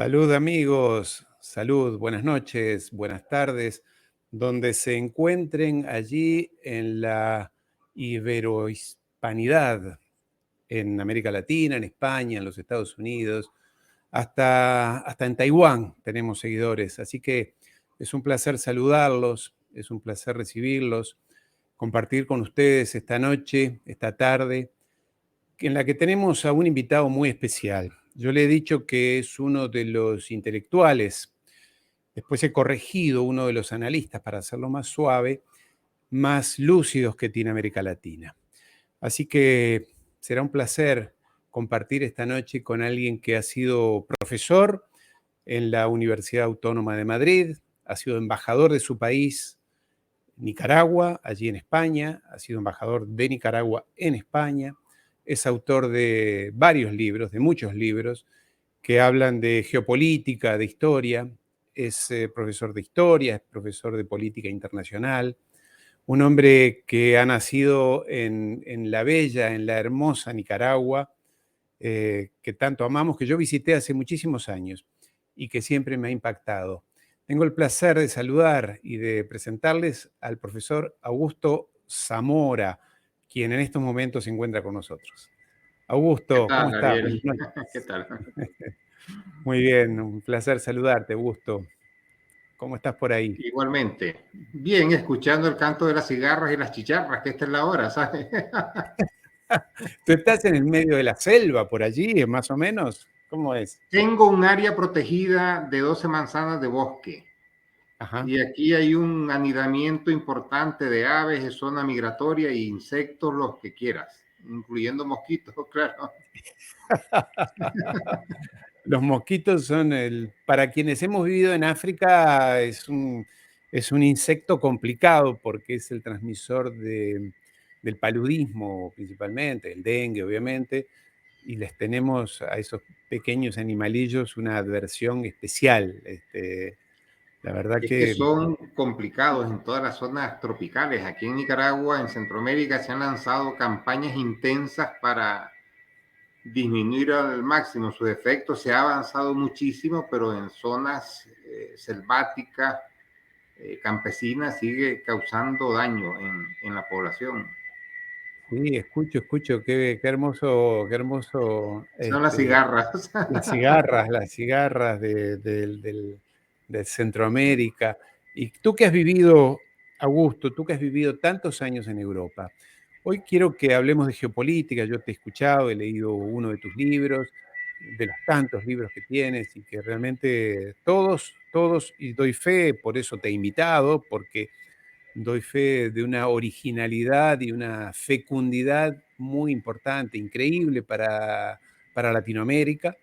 Salud amigos, salud, buenas noches, buenas tardes, donde se encuentren allí en la iberohispanidad, en América Latina, en España, en los Estados Unidos, hasta en Taiwán tenemos seguidores, así que es un placer saludarlos, es un placer recibirlos, compartir con ustedes esta noche, esta tarde, en la que tenemos a un invitado muy especial. Yo le he dicho que es uno de los intelectuales, después he corregido uno de los analistas para hacerlo más suave, más lúcidos que tiene América Latina. Así que será un placer compartir esta noche con alguien que ha sido profesor en la Universidad Autónoma de Madrid, ha sido embajador de su país, Nicaragua, allí en España, ha sido embajador de Nicaragua en España, es autor de varios libros, de muchos libros, que hablan de geopolítica, de historia, es profesor de historia, es profesor de política internacional, un hombre que ha nacido en la bella, en la hermosa Nicaragua, que tanto amamos, que yo visité hace muchísimos años y que siempre me ha impactado. Tengo el placer de saludar y de presentarles al profesor Augusto Zamora, quien en estos momentos se encuentra con nosotros. ¿Qué Augusto, ¿cómo tal, estás? Ariel? Buenas ¿Qué noches. tal? Muy bien, un placer saludarte, Augusto. ¿Cómo estás por ahí? Igualmente. Bien, escuchando el canto de las cigarras y las chicharras, que esta es la hora, ¿sabes? ¿Tú estás en el medio de la selva por allí, más o menos? ¿Cómo es? Tengo un área protegida de 12 manzanas de bosque Ajá. y aquí hay un anidamiento importante de aves, de zona migratoria e insectos, los que quieras, incluyendo mosquitos, claro. Los mosquitos son para quienes hemos vivido en África, es un insecto complicado porque es el transmisor del paludismo principalmente, el dengue obviamente, y les tenemos a esos pequeños animalillos una adversión especial. La verdad Es que que son complicados en todas las zonas tropicales. Aquí en Nicaragua, en Centroamérica, se han lanzado campañas intensas para disminuir al máximo sus efectos. Se ha avanzado muchísimo, pero en zonas selváticas, campesinas, sigue causando daño en la población. sí, escucho, qué hermoso, Son las cigarras. las cigarras de Centroamérica. Y tú que has vivido, Augusto, tú que has vivido tantos años en Europa, hoy quiero que hablemos de geopolítica. Yo te he escuchado, he leído uno de tus libros, de los tantos libros que tienes y que realmente todos, y doy fe, por eso te he invitado, porque doy fe de una originalidad y una fecundidad muy importante, increíble para Latinoamérica.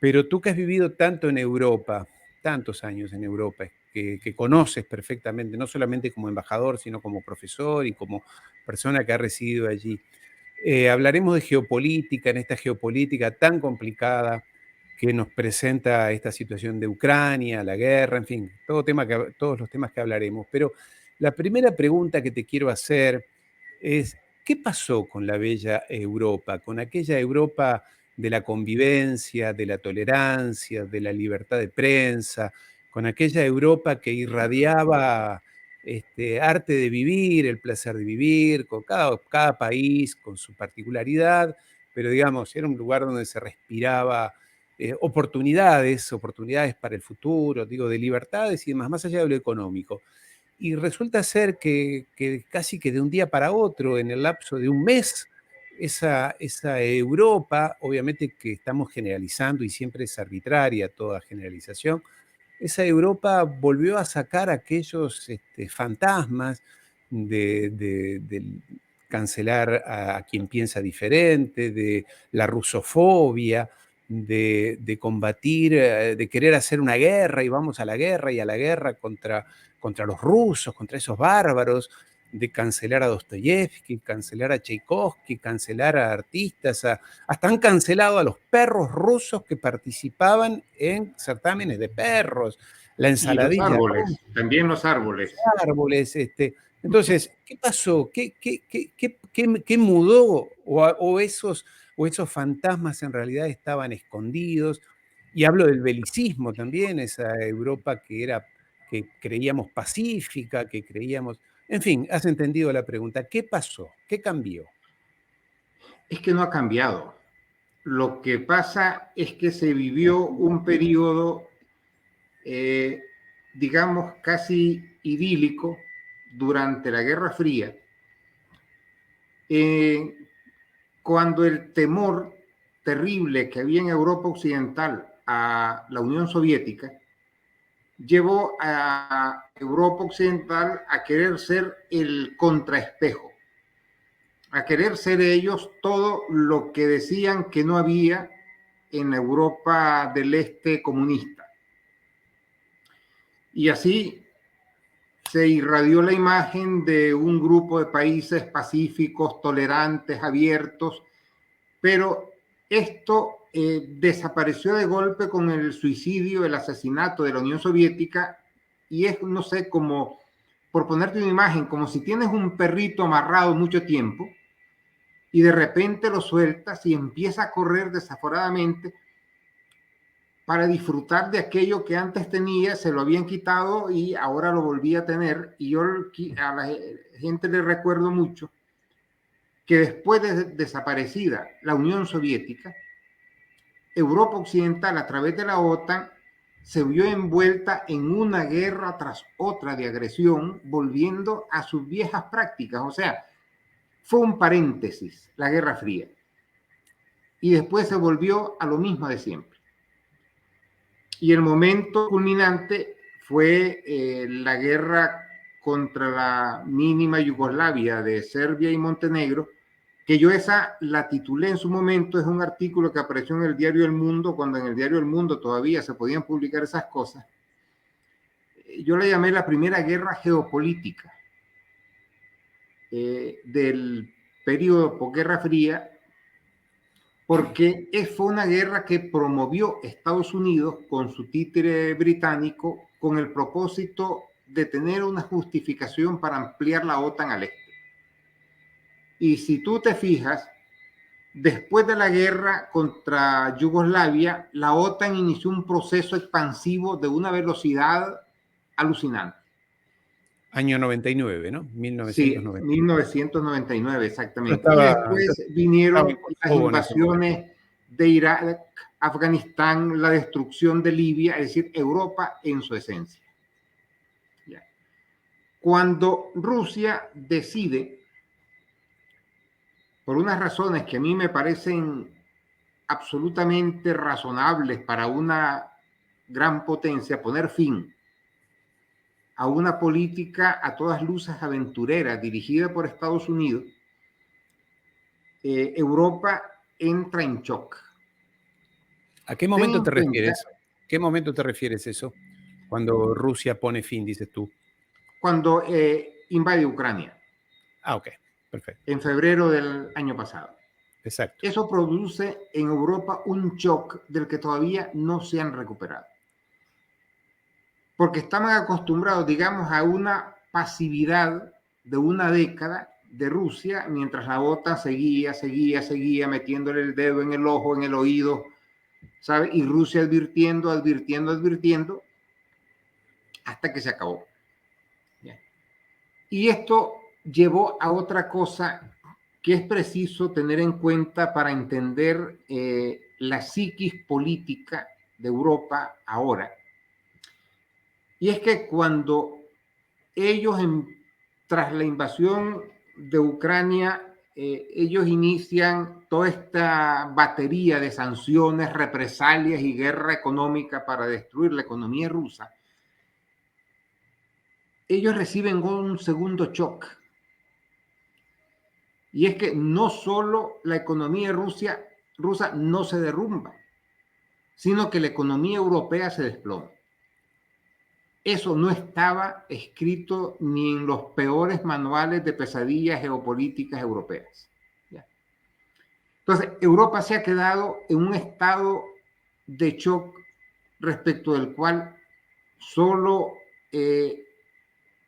Pero tú que has vivido tanto en Europa, tantos años en Europa, que conoces perfectamente, no solamente como embajador, sino como profesor y como persona que ha residido allí, hablaremos de geopolítica, en esta geopolítica tan complicada que nos presenta esta situación de Ucrania, la guerra, en fin, todos los temas que hablaremos. Pero la primera pregunta que te quiero hacer es, ¿qué pasó con la bella Europa, con aquella Europa de la convivencia, de la tolerancia, de la libertad de prensa, con aquella Europa que irradiaba arte de vivir, el placer de vivir, con cada país con su particularidad, pero digamos, era un lugar donde se respiraba oportunidades para el futuro, digo, de libertades y demás, más allá de lo económico. Y resulta ser que casi que de un día para otro, en el lapso de un mes, esa Europa, obviamente que estamos generalizando y siempre es arbitraria toda generalización, esa Europa volvió a sacar aquellos fantasmas del cancelar a quien piensa diferente, de la rusofobia, de combatir, de querer hacer una guerra y vamos a la guerra y a la guerra contra los rusos, contra esos bárbaros, de cancelar a Dostoyevsky, cancelar a Tchaikovsky, cancelar a artistas, hasta han cancelado a los perros rusos que participaban en certámenes de perros, la Y los ensaladilla árboles, rusa, también los los árboles. árboles. Entonces, ¿qué pasó? ¿Qué mudó? O esos fantasmas en realidad estaban escondidos. Y hablo del belicismo también, esa Europa que creíamos pacífica, que creíamos... En fin, has entendido la pregunta. ¿Qué pasó? ¿Qué cambió? Es que no ha cambiado. Lo que pasa es que se vivió un periodo, digamos, casi idílico durante la Guerra Fría, cuando el temor terrible que había en Europa Occidental a la Unión Soviética llevó a Europa Occidental a querer ser el contraespejo, a querer ser ellos todo lo que decían que no había en Europa del Este comunista. Y así se irradió la imagen de un grupo de países pacíficos, tolerantes, abiertos, pero esto desapareció de golpe con el suicidio, el asesinato de la Unión Soviética, y es, no sé, como, por ponerte una imagen, como si tienes un perrito amarrado mucho tiempo y de repente lo sueltas y empieza a correr desaforadamente para disfrutar de aquello que antes tenía, se lo habían quitado y ahora lo volvía a tener. Y yo a la gente le recuerdo mucho que después de desaparecida la Unión Soviética, Europa Occidental a través de la OTAN se vio envuelta en una guerra tras otra de agresión, volviendo a sus viejas prácticas. O sea, fue un paréntesis la Guerra Fría. Y después se volvió a lo mismo de siempre. Y el momento culminante fue la guerra contra la mínima Yugoslavia de Serbia y Montenegro, que yo esa la titulé en su momento, es un artículo que apareció en el diario El Mundo, cuando en el diario El Mundo todavía se podían publicar esas cosas. Yo la llamé la primera guerra geopolítica del periodo posguerra fría, porque fue una guerra que promovió Estados Unidos con su títere británico con el propósito de tener una justificación para ampliar la OTAN al este. Y si tú te fijas, después de la guerra contra Yugoslavia, la OTAN inició un proceso expansivo de una velocidad alucinante. Año 99, ¿no? Sí, 1999. 1999, exactamente. Y Estaba después vinieron en las Kosovo en ese momento. invasiones de Irak, Afganistán, la destrucción de Libia, es decir, Europa en su esencia. Ya. Cuando Rusia decide, por unas razones que a mí me parecen absolutamente razonables para una gran potencia, poner fin a una política a todas luces aventurera dirigida por Estados Unidos, Europa entra en shock. ¿A qué momento te refieres? ¿Qué momento te refieres eso? Cuando Rusia pone fin, dices tú. Cuando invade Ucrania. Ah, ok, perfecto. En febrero del año pasado. Exacto. Eso produce en Europa un shock del que todavía no se han recuperado. Porque estaban acostumbrados, digamos, a una pasividad de una década de Rusia, mientras la OTAN seguía metiéndole el dedo en el ojo, en el oído, ¿sabe? Y Rusia advirtiendo, hasta que se acabó. Y esto llevó a otra cosa que es preciso tener en cuenta para entender la psiquis política de Europa ahora. Y es que cuando ellos, tras la invasión de Ucrania, ellos inician toda esta batería de sanciones, represalias y guerra económica para destruir la economía rusa, ellos reciben un segundo shock. Y es que no solo la economía rusa no se derrumba, sino que la economía europea se desploma. Eso no estaba escrito ni en los peores manuales de pesadillas geopolíticas europeas. ¿Ya? Entonces, Europa se ha quedado en un estado de shock respecto del cual solo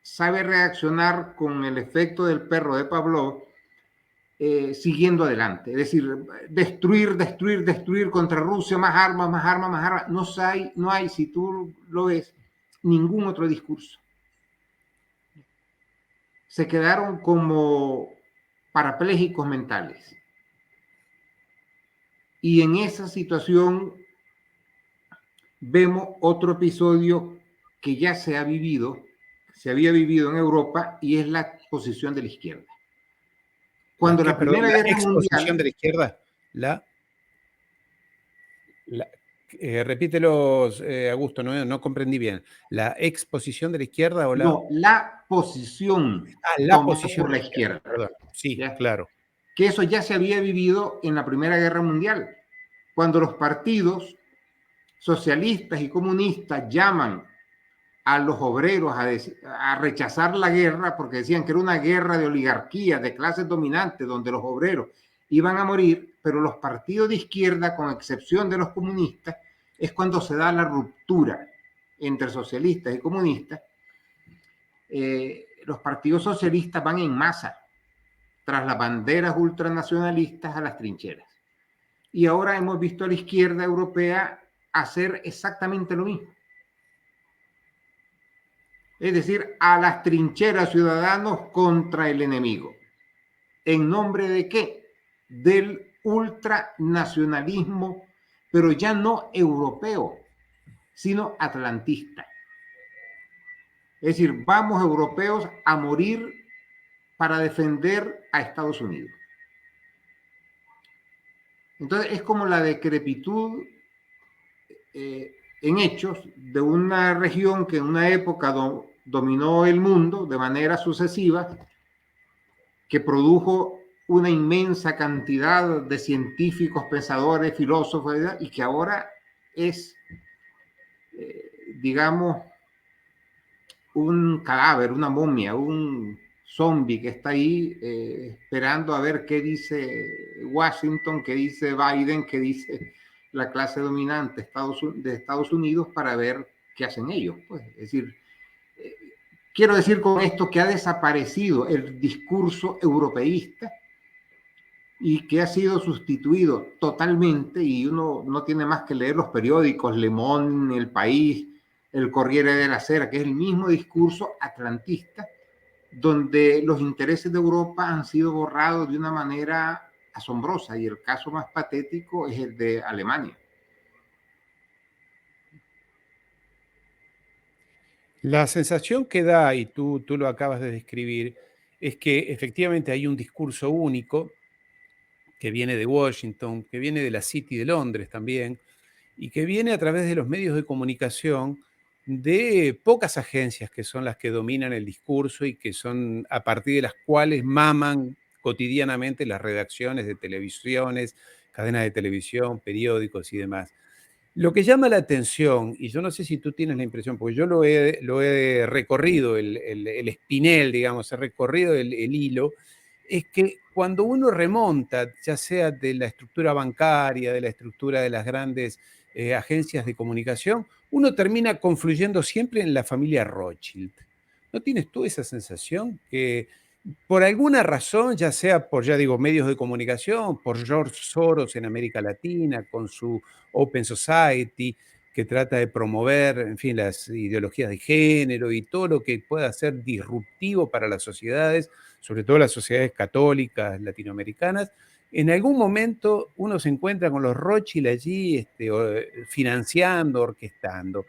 sabe reaccionar con el efecto del perro de Pavlov, siguiendo adelante. Es decir, destruir contra Rusia, más armas, más armas, más armas. No hay, si tú lo ves, ningún otro discurso. Se quedaron como parapléjicos mentales. Y en esa situación vemos otro episodio que ya se había vivido en Europa, y es la posición de la izquierda. Cuando la Primera Guerra Mundial... de la izquierda, repítelos, Augusto, no comprendí bien. ¿La exposición de la izquierda o la...? No, la posición. La posición por la izquierda. Perdón, sí, ¿ya? Claro. Que eso ya se había vivido en la Primera Guerra Mundial, cuando los partidos socialistas y comunistas llaman a los obreros a rechazar la guerra, porque decían que era una guerra de oligarquía, de clases dominantes, donde los obreros iban a morir, pero los partidos de izquierda, con excepción de los comunistas, es cuando se da la ruptura entre socialistas y comunistas. Los partidos socialistas van en masa tras las banderas ultranacionalistas a las trincheras. Y ahora hemos visto a la izquierda europea hacer exactamente lo mismo. Es decir, a las trincheras, ciudadanos contra el enemigo. ¿En nombre de qué? Del ultranacionalismo, pero ya no europeo, sino atlantista. Es decir, vamos europeos a morir para defender a Estados Unidos. Entonces es como la decrepitud en hechos de una región que en una época dominó el mundo de manera sucesiva, que produjo una inmensa cantidad de científicos, pensadores, filósofos, ¿verdad? Y que ahora es, digamos, un cadáver, una momia, un zombie que está ahí esperando a ver qué dice Washington, qué dice Biden, qué dice la clase dominante de Estados Unidos, para ver qué hacen ellos. Pues, es decir, quiero decir con esto que ha desaparecido el discurso europeísta y que ha sido sustituido totalmente, y uno no tiene más que leer los periódicos, Le Monde, El País, El Corriere della Sera, que es el mismo discurso atlantista, donde los intereses de Europa han sido borrados de una manera asombrosa, y el caso más patético es el de Alemania. La sensación que da, y tú lo acabas de describir, es que efectivamente hay un discurso único que viene de Washington, que viene de la City de Londres también, y que viene a través de los medios de comunicación de pocas agencias que son las que dominan el discurso y que son a partir de las cuales maman cotidianamente las redacciones de televisiones, cadenas de televisión, periódicos y demás. Lo que llama la atención, y yo no sé si tú tienes la impresión, porque yo lo he recorrido, el espinel, digamos, he recorrido el hilo, es que cuando uno remonta, ya sea de la estructura bancaria, de la estructura de las grandes agencias de comunicación, uno termina confluyendo siempre en la familia Rothschild. ¿No tienes tú esa sensación? Que por alguna razón, ya sea por, ya digo, medios de comunicación, por George Soros en América Latina, con su Open Society, que trata de promover, en fin, las ideologías de género y todo lo que pueda ser disruptivo para las sociedades, sobre todo las sociedades católicas latinoamericanas, en algún momento uno se encuentra con los Rothschild allí financiando, orquestando.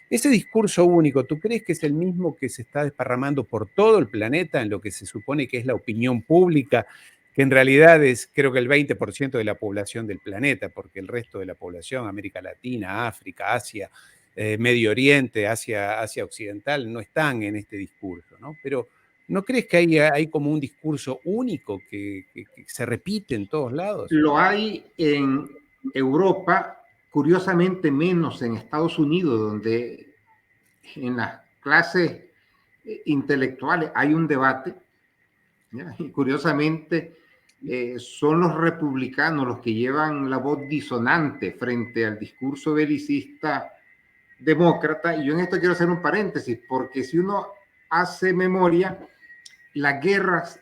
Ese discurso único, ¿tú crees que es el mismo que se está desparramando por todo el planeta en lo que se supone que es la opinión pública, que en realidad es creo que el 20% de la población del planeta, porque el resto de la población, América Latina, África, Asia, Medio Oriente, Asia Occidental, no están en este discurso, ¿no? Pero ¿no crees que hay como un discurso único que se repite en todos lados? Lo hay en Europa, curiosamente menos en Estados Unidos, donde en las clases intelectuales hay un debate, ¿ya? Y curiosamente son los republicanos los que llevan la voz disonante frente al discurso belicista demócrata. Y yo en esto quiero hacer un paréntesis, porque si uno hace memoria, las guerras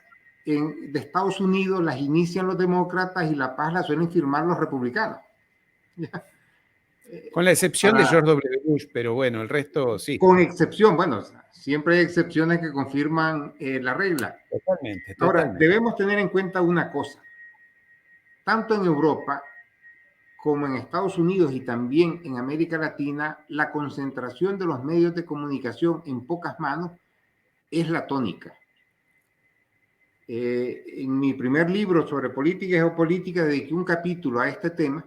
de Estados Unidos las inician los demócratas y la paz la suelen firmar los republicanos. Con la excepción de George W. Bush, pero bueno, el resto sí. Con excepción, bueno, siempre hay excepciones que confirman la regla. Totalmente, Ahora, totalmente. debemos tener en cuenta una cosa. Tanto en Europa como en Estados Unidos y también en América Latina, la concentración de los medios de comunicación en pocas manos es la tónica. En mi primer libro sobre política y geopolítica dediqué un capítulo a este tema,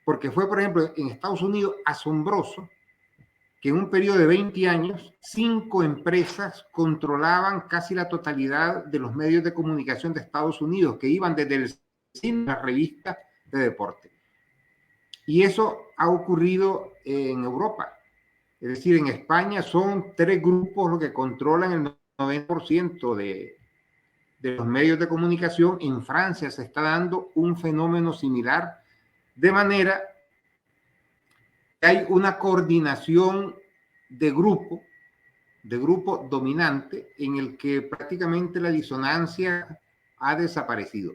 porque fue, por ejemplo, en Estados Unidos asombroso que en un periodo de 20 años, 5 empresas controlaban casi la totalidad de los medios de comunicación de Estados Unidos, que iban desde el cine a la revista de deporte. Y eso ha ocurrido en Europa. Es decir, en España son 3 grupos los que controlan el 90% de los medios de comunicación. En Francia se está dando un fenómeno similar, de manera que hay una coordinación de grupo dominante en el que prácticamente la disonancia ha desaparecido.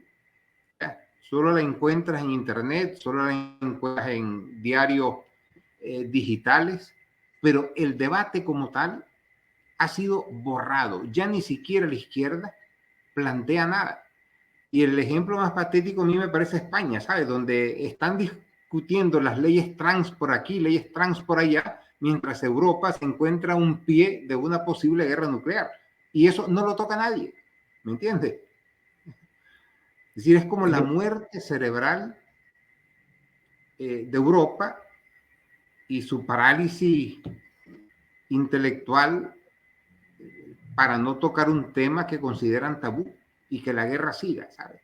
Solo la encuentras en internet, solo la encuentras en diarios digitales, pero el debate como tal ha sido borrado. Ya ni siquiera la izquierda plantea nada. Y el ejemplo más patético a mí me parece España, ¿sabes? Donde están discutiendo las leyes trans por aquí, leyes trans por allá, mientras Europa se encuentra a un pie de una posible guerra nuclear. Y eso no lo toca nadie, ¿me entiendes? Es decir, es como la muerte cerebral de Europa y su parálisis intelectual para no tocar un tema que consideran tabú y que la guerra siga, ¿sabes?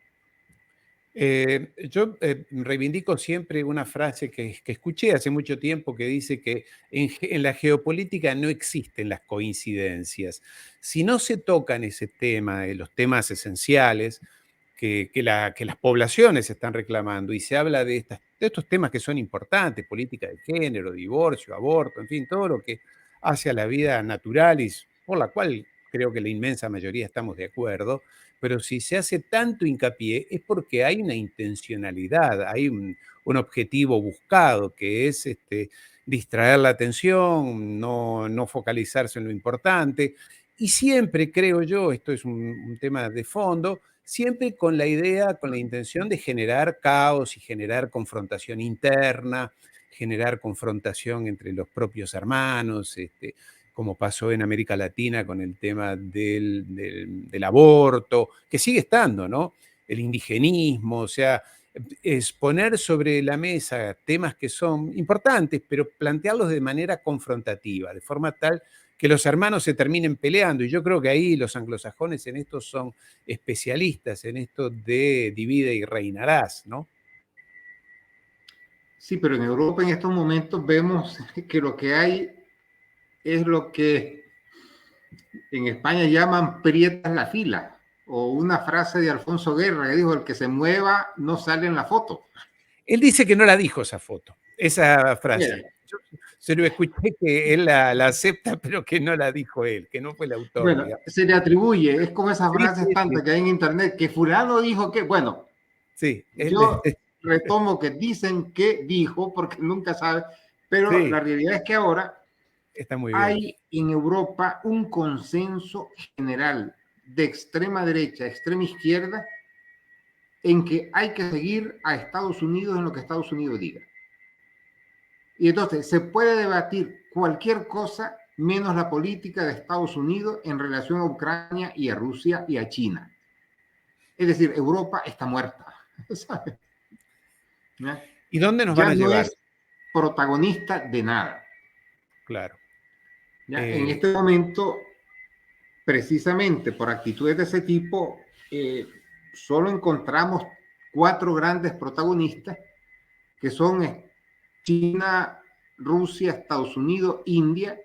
Yo reivindico siempre una frase que escuché hace mucho tiempo que dice que en la geopolítica no existen las coincidencias. Si no se tocan ese tema, los temas esenciales que las poblaciones están reclamando y se habla de estos temas que son importantes, política de género, divorcio, aborto, en fin, todo lo que hace a la vida natural y por la cual creo que la inmensa mayoría estamos de acuerdo, pero si se hace tanto hincapié es porque hay una intencionalidad, hay un objetivo buscado, que es distraer la atención, no focalizarse en lo importante. Y siempre, creo yo, esto es un tema de fondo, siempre con la idea, con la intención de generar caos y generar confrontación interna, generar confrontación entre los propios hermanos, como pasó en América Latina con el tema del aborto, que sigue estando, ¿no? El indigenismo, o sea, es poner sobre la mesa temas que son importantes, pero plantearlos de manera confrontativa, de forma tal que los hermanos se terminen peleando. Y yo creo que ahí los anglosajones en esto son especialistas, en esto de divide y reinarás, ¿no? Sí, pero en Europa en estos momentos vemos que lo que hay es lo que en España llaman prietas la fila, o una frase de Alfonso Guerra que dijo, el que se mueva no sale en la foto. Él dice que no la dijo esa foto, esa frase. Bien. Yo se lo escuché que él la acepta, pero que no la dijo él, que no fue el autor, Bueno, digamos. se le atribuye, es como esas Sí, frases sí, tantas sí. que hay en internet, que fulano dijo que, bueno, Sí, yo retomo que dicen que dijo, porque nunca sabe, pero sí, la realidad es que ahora está muy bien. hay en Europa un consenso general de extrema derecha, extrema izquierda, en que hay que seguir a Estados Unidos en lo que Estados Unidos diga. Y entonces se puede debatir cualquier cosa menos la política de Estados Unidos en relación a Ucrania y a Rusia y a China. Es decir, Europa está muerta. ¿Sabes? ¿Ya? ¿Y dónde nos van Ya a no llevar? es protagonista de nada. Claro. ¿Ya? En este momento, precisamente por actitudes de ese tipo, solo encontramos 4 grandes protagonistas, que son China, Rusia, Estados Unidos, India,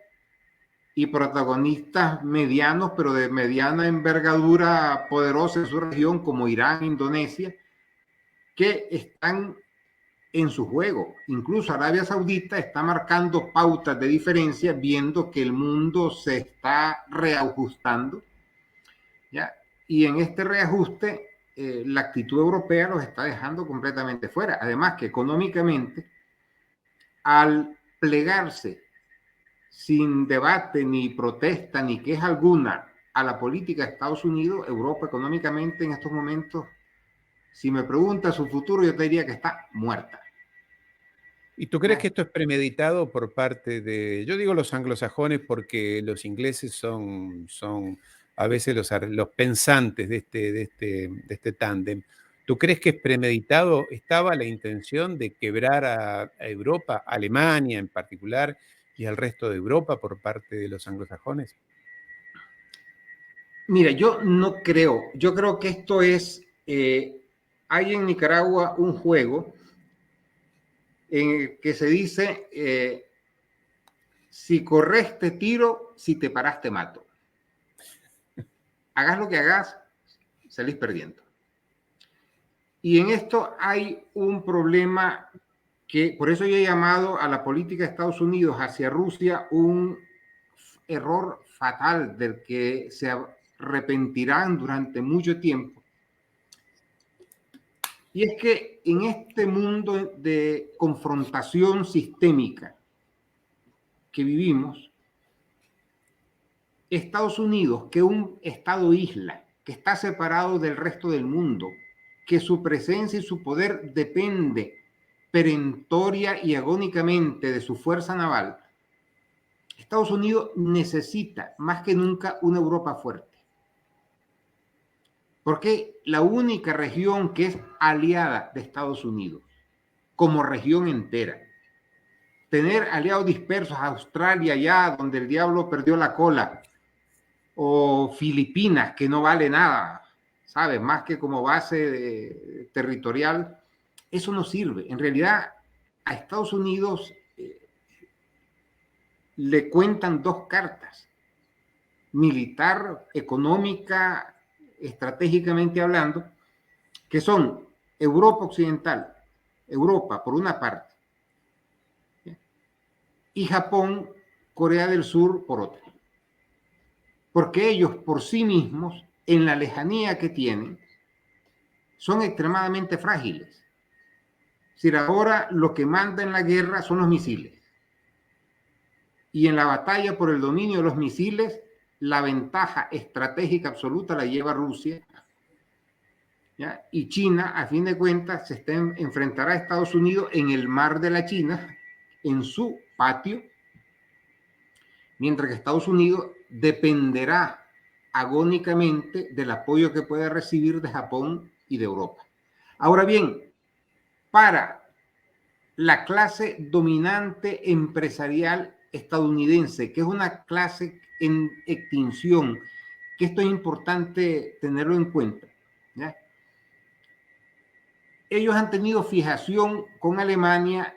y protagonistas medianos, pero de mediana envergadura poderosa en su región, como Irán, Indonesia, que están en su juego. Incluso Arabia Saudita está marcando pautas de diferencia, viendo que el mundo se está reajustando, ¿ya? Y en este reajuste, la actitud europea los está dejando completamente fuera. Además que económicamente, al plegarse sin debate, ni protesta, ni queja alguna a la política de Estados Unidos, Europa económicamente en estos momentos, si me pregunta su futuro, yo te diría que está muerta. ¿Y tú crees que esto es premeditado por parte de, yo digo los anglosajones porque los ingleses son a veces los pensantes de este tándem? ¿Tú crees que es premeditado? ¿Estaba la intención de quebrar a Europa, a Alemania en particular, y al resto de Europa por parte de los anglosajones? Mira, yo no creo, yo creo que esto es, hay en Nicaragua un juego en el que se dice, si corres te tiro, si te paras te mato. Hagas lo que hagas, salís perdiendo. Y en esto hay un problema que, por eso yo he llamado a la política de Estados Unidos hacia Rusia un error fatal del que se arrepentirán durante mucho tiempo. Y es que en este mundo de confrontación sistémica que vivimos, Estados Unidos, que es un estado isla, que está separado del resto del mundo, que su presencia y su poder depende perentoria y agónicamente de su fuerza naval, Estados Unidos necesita más que nunca una Europa fuerte. Porque la única región que es aliada de Estados Unidos, como región entera, tener aliados dispersos, Australia allá donde el diablo perdió la cola, o Filipinas que no vale nada, ¿sabes? Más que como base territorial, eso no sirve. En realidad, a Estados Unidos le cuentan dos cartas, militar, económica, estratégicamente hablando, que son Europa Occidental, Europa por una parte, y Japón, Corea del Sur por otra. Porque ellos por sí mismos, en la lejanía que tienen, son extremadamente frágiles. Es decir, ahora lo que manda en la guerra son los misiles. Y en la batalla por el dominio de los misiles, la ventaja estratégica absoluta la lleva Rusia. ¿Ya? Y China, a fin de cuentas, se enfrentará a Estados Unidos en el mar de la China, en su patio, mientras que Estados Unidos dependerá agónicamente del apoyo que pueda recibir de Japón y de Europa. Ahora bien, para la clase dominante empresarial estadounidense, que es una clase en extinción, que esto es importante tenerlo en cuenta, ¿ya? Ellos han tenido fijación con Alemania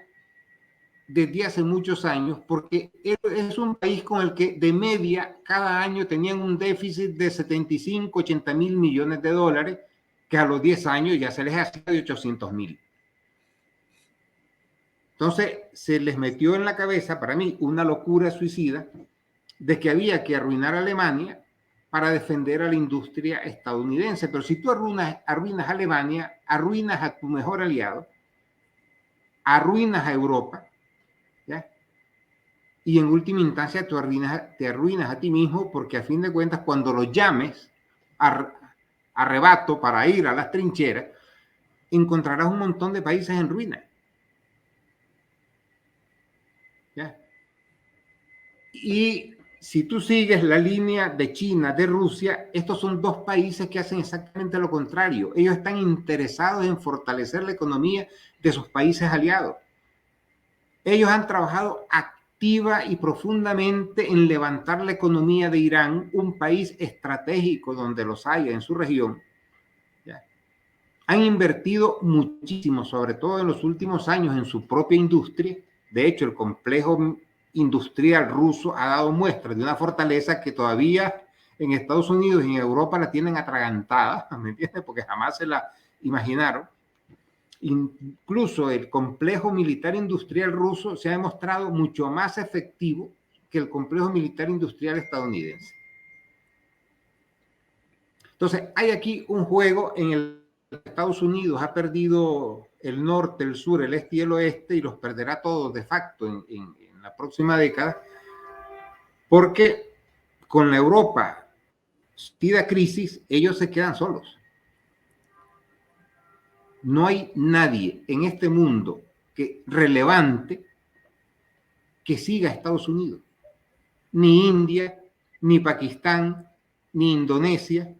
desde hace muchos años, porque es un país con el que de media cada año tenían un déficit de 75, 80 mil millones de dólares, que a los 10 años ya se les hacía de 800 mil. Entonces se les metió en la cabeza, para mí, una locura suicida de que había que arruinar a Alemania para defender a la industria estadounidense. Pero si tú arruinas a Alemania, arruinas a tu mejor aliado, arruinas a Europa, ¿ya? Y en última instancia te arruinas a ti mismo, porque a fin de cuentas cuando los llames a rebato para ir a las trincheras, encontrarás un montón de países en ruina. ¿Ya? Y si tú sigues la línea de China, de Rusia, estos son dos países que hacen exactamente lo contrario. Ellos están interesados en fortalecer la economía de sus países aliados. Ellos han trabajado activa y profundamente en levantar la economía de Irán, un país estratégico donde los haya en su región. ¿Ya? Han invertido muchísimo, sobre todo en los últimos años, en su propia industria. De hecho, el complejo industrial ruso ha dado muestras de una fortaleza que todavía en Estados Unidos y en Europa la tienen atragantada, ¿me entiendes? Porque jamás se la imaginaron. Incluso el complejo militar industrial ruso se ha demostrado mucho más efectivo que el complejo militar industrial estadounidense. Entonces, hay aquí un juego en el que Estados Unidos ha perdido el norte, el sur, el este y el oeste, y los perderá todos de facto en la próxima década, porque con la Europa da crisis, ellos se quedan solos. No hay nadie en este mundo relevante que siga a Estados Unidos. Ni India, ni Pakistán, ni Indonesia.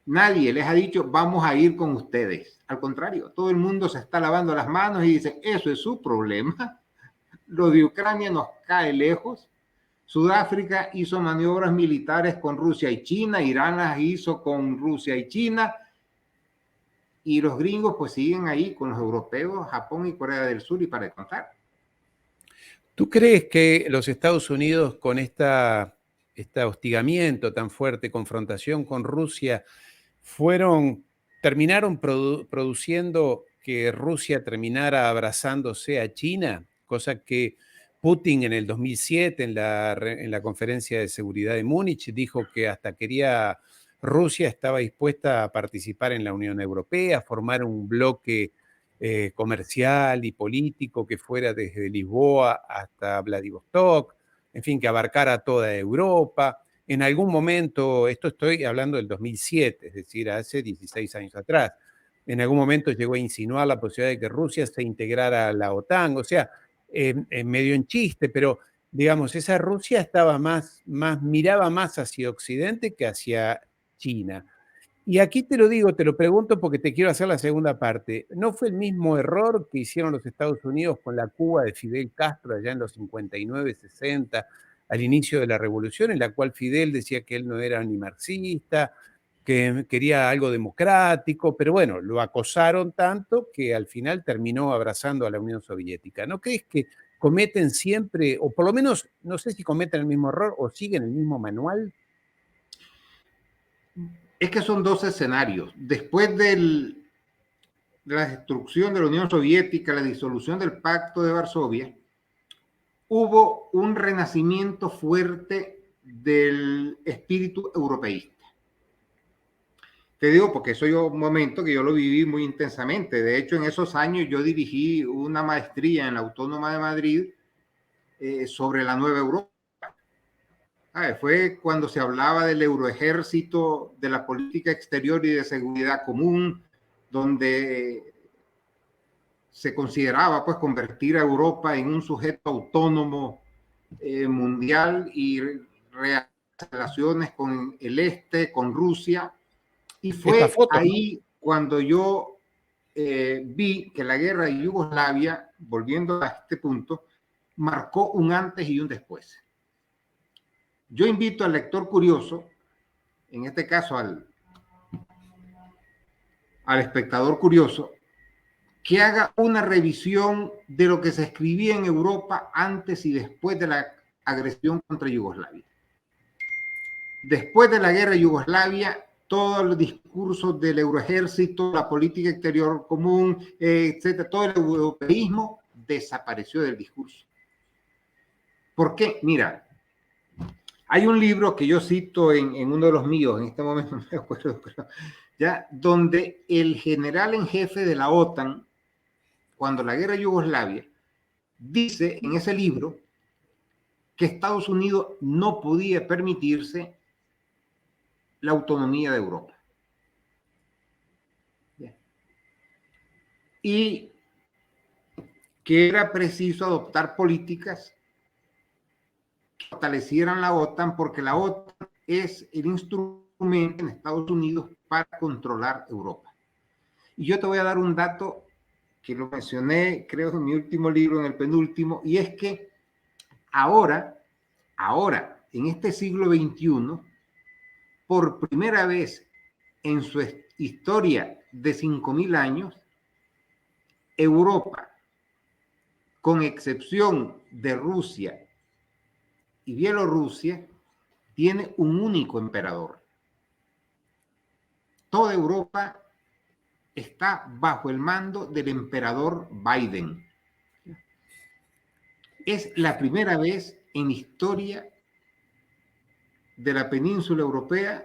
Nadie les ha dicho, vamos a ir con ustedes. Al contrario, todo el mundo se está lavando las manos y dice, eso es su problema. Lo de Ucrania nos cae lejos. Sudáfrica hizo maniobras militares con Rusia y China, Irán las hizo con Rusia y China, y los gringos pues siguen ahí con los europeos, Japón y Corea del Sur, y para de contar. ¿Tú crees que los Estados Unidos con este hostigamiento tan fuerte, confrontación con Rusia, terminaron produciendo que Rusia terminara abrazándose a China? Cosa que Putin en el 2007, en la conferencia de seguridad de Múnich, dijo que hasta Rusia estaba dispuesta a participar en la Unión Europea, a formar un bloque comercial y político que fuera desde Lisboa hasta Vladivostok, en fin, que abarcara toda Europa. En algún momento, esto estoy hablando del 2007, es decir, hace 16 años atrás, en algún momento llegó a insinuar la posibilidad de que Rusia se integrara a la OTAN, o sea, medio en chiste, pero digamos, esa Rusia estaba miraba más hacia Occidente que hacia China. Y aquí te lo digo, te lo pregunto porque te quiero hacer la segunda parte. ¿No fue el mismo error que hicieron los Estados Unidos con la Cuba de Fidel Castro allá en los 59, 60, al inicio de la revolución, en la cual Fidel decía que él no era ni marxista, que quería algo democrático, pero bueno, lo acosaron tanto que al final terminó abrazando a la Unión Soviética? ¿No crees que cometen siempre, o por lo menos, no sé si cometen el mismo error o siguen el mismo manual? Es que son dos escenarios. Después de la destrucción de la Unión Soviética, la disolución del Pacto de Varsovia, hubo un renacimiento fuerte del espíritu europeísta. Te digo porque soy un momento que yo lo viví muy intensamente. De hecho, en esos años yo dirigí una maestría en la Autónoma de Madrid sobre la Nueva Europa. Fue cuando se hablaba del euroejército, de la política exterior y de seguridad común, donde se consideraba pues convertir a Europa en un sujeto autónomo mundial y relaciones con el este, con Rusia. Y fue ahí cuando yo vi que la guerra de Yugoslavia, volviendo a este punto, marcó un antes y un después. Yo invito al lector curioso, en este caso al espectador curioso, que haga una revisión de lo que se escribía en Europa antes y después de la agresión contra Yugoslavia. Después de la guerra de Yugoslavia, todos los discursos del euroejército, la política exterior común, etcétera, todo el europeísmo desapareció del discurso. ¿Por qué? Mira, hay un libro que yo cito en uno de los míos, en este momento no me acuerdo, pero ya, donde el general en jefe de la OTAN, cuando la guerra de Yugoslavia, dice en ese libro que Estados Unidos no podía permitirse la autonomía de Europa. Y que era preciso adoptar políticas que fortalecieran la OTAN, porque la OTAN es el instrumento en Estados Unidos para controlar Europa. Y yo te voy a dar un dato que lo mencioné, creo, en mi último libro, en el penúltimo, y es que ahora, en este siglo XXI, por primera vez en su historia de 5.000 años, Europa, con excepción de Rusia y Bielorrusia, tiene un único emperador. Toda Europa está bajo el mando del emperador Biden. Es la primera vez en la historia de la península europea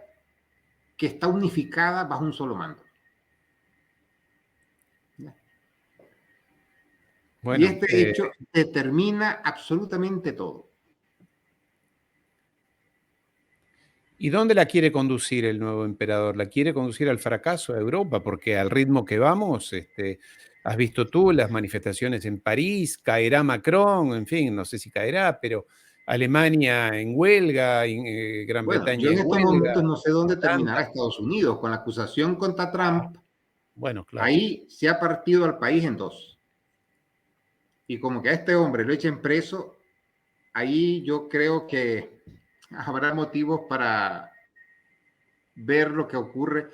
que está unificada bajo un solo mando. Bueno, y este hecho determina absolutamente todo. ¿Y dónde la quiere conducir el nuevo emperador? ¿La quiere conducir al fracaso a Europa? Porque al ritmo que vamos, has visto tú las manifestaciones en París, caerá Macron, en fin, no sé si caerá, pero Alemania en huelga, Gran Bueno, Bretaña yo en en estos huelga, momentos no sé dónde Holanda. terminará Estados Unidos con la acusación contra Trump. Bueno, claro. Ahí se ha partido al país en dos. Y como que a este hombre lo echen preso, ahí yo creo que habrá motivos para ver lo que ocurre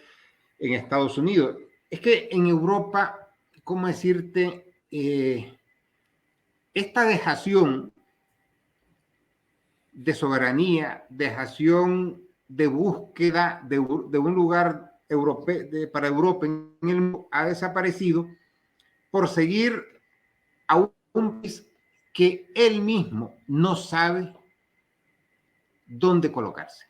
en Estados Unidos. Es que en Europa, ¿cómo decirte? Esta dejación de soberanía, dejación de búsqueda de un lugar para Europa en el mundo ha desaparecido por seguir a un país que él mismo no sabe dónde colocarse.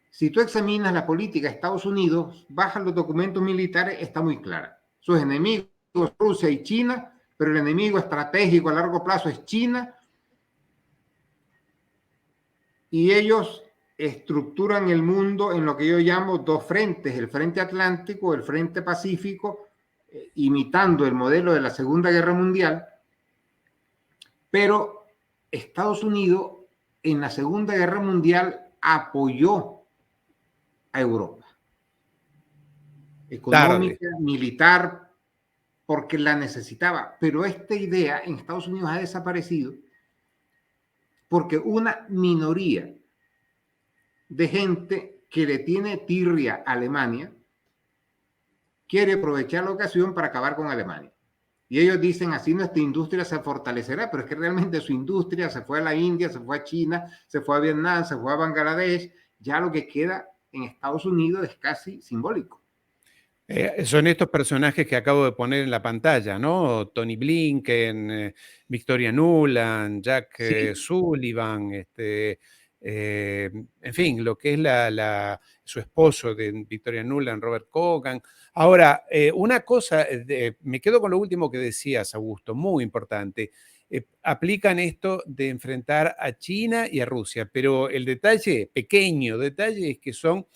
Si tú examinas la política de Estados Unidos, bajas los documentos militares, está muy clara. Sus enemigos, Rusia y China, pero el enemigo estratégico a largo plazo es China, y ellos estructuran el mundo en lo que yo llamo dos frentes, el frente atlántico, el frente pacífico, imitando el modelo de la Segunda Guerra Mundial, pero Estados Unidos en la Segunda Guerra Mundial apoyó a Europa, económica, Tarde. militar, porque la necesitaba, pero esta idea en Estados Unidos ha desaparecido porque una minoría de gente que le tiene tirria a Alemania quiere aprovechar la ocasión para acabar con Alemania. Y ellos dicen, así nuestra industria se fortalecerá, pero es que realmente su industria se fue a la India, se fue a China, se fue a Vietnam, se fue a Bangladesh. Ya lo que queda en Estados Unidos es casi simbólico. Son estos personajes que acabo de poner en la pantalla, ¿no? Tony Blinken, Victoria Nuland, Jack Sí. Sullivan, en fin, lo que es su esposo de Victoria Nuland, Robert Kogan. Ahora, una cosa, me quedo con lo último que decías, Augusto, muy importante. Aplican esto de enfrentar a China y a Rusia, pero el detalle, pequeño detalle, es que son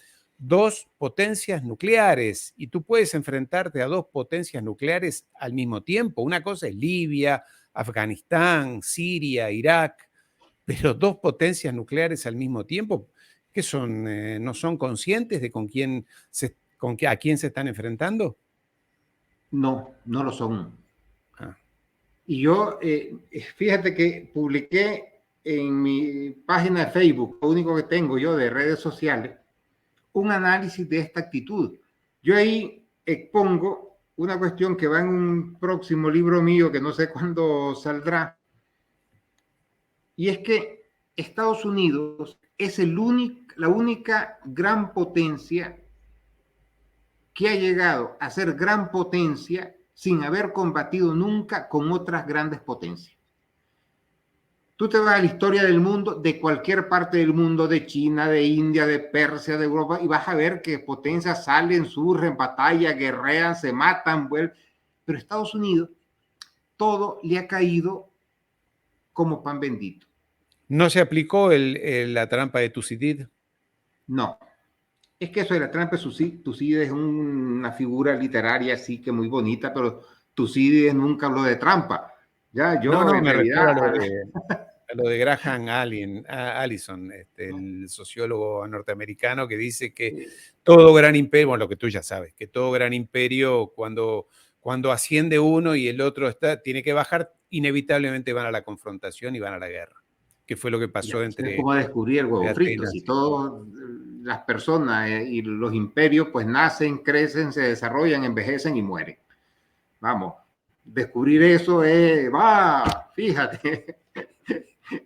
dos potencias nucleares y tú puedes enfrentarte a dos potencias nucleares al mismo tiempo. Una cosa es Libia, Afganistán, Siria, Irak, pero dos potencias nucleares al mismo tiempo, ¿qué son? ¿No son conscientes de a quién se están enfrentando? No, no lo son. Ah. Y yo, fíjate que publiqué en mi página de Facebook, lo único que tengo yo de redes sociales, un análisis de esta actitud. Yo ahí expongo una cuestión que va en un próximo libro mío que no sé cuándo saldrá, y es que Estados Unidos es la única gran potencia que ha llegado a ser gran potencia sin haber combatido nunca con otras grandes potencias. Tú te vas a la historia del mundo, de cualquier parte del mundo, de China, de India, de Persia, de Europa, y vas a ver que potencias salen, surgen, batallan, guerrean, se matan, vuelven. Pero Estados Unidos, todo le ha caído como pan bendito. ¿No se aplicó la trampa de Thucydide? No. Es que eso de la trampa de Thucydide es una figura literaria así que muy bonita, pero Thucydide nunca habló de trampa. Ya, No, yo no, en me realidad... refiero a lo de Graham Allison, el sociólogo norteamericano que dice que todo gran imperio, bueno, lo que tú ya sabes, que todo gran imperio cuando asciende uno y el otro tiene que bajar, inevitablemente van a la confrontación y van a la guerra, que fue lo que pasó Es entre como descubrir el huevo frito. Atenas. Si todas las personas y los imperios pues nacen, crecen, se desarrollan, envejecen y mueren. Vamos, descubrir eso fíjate,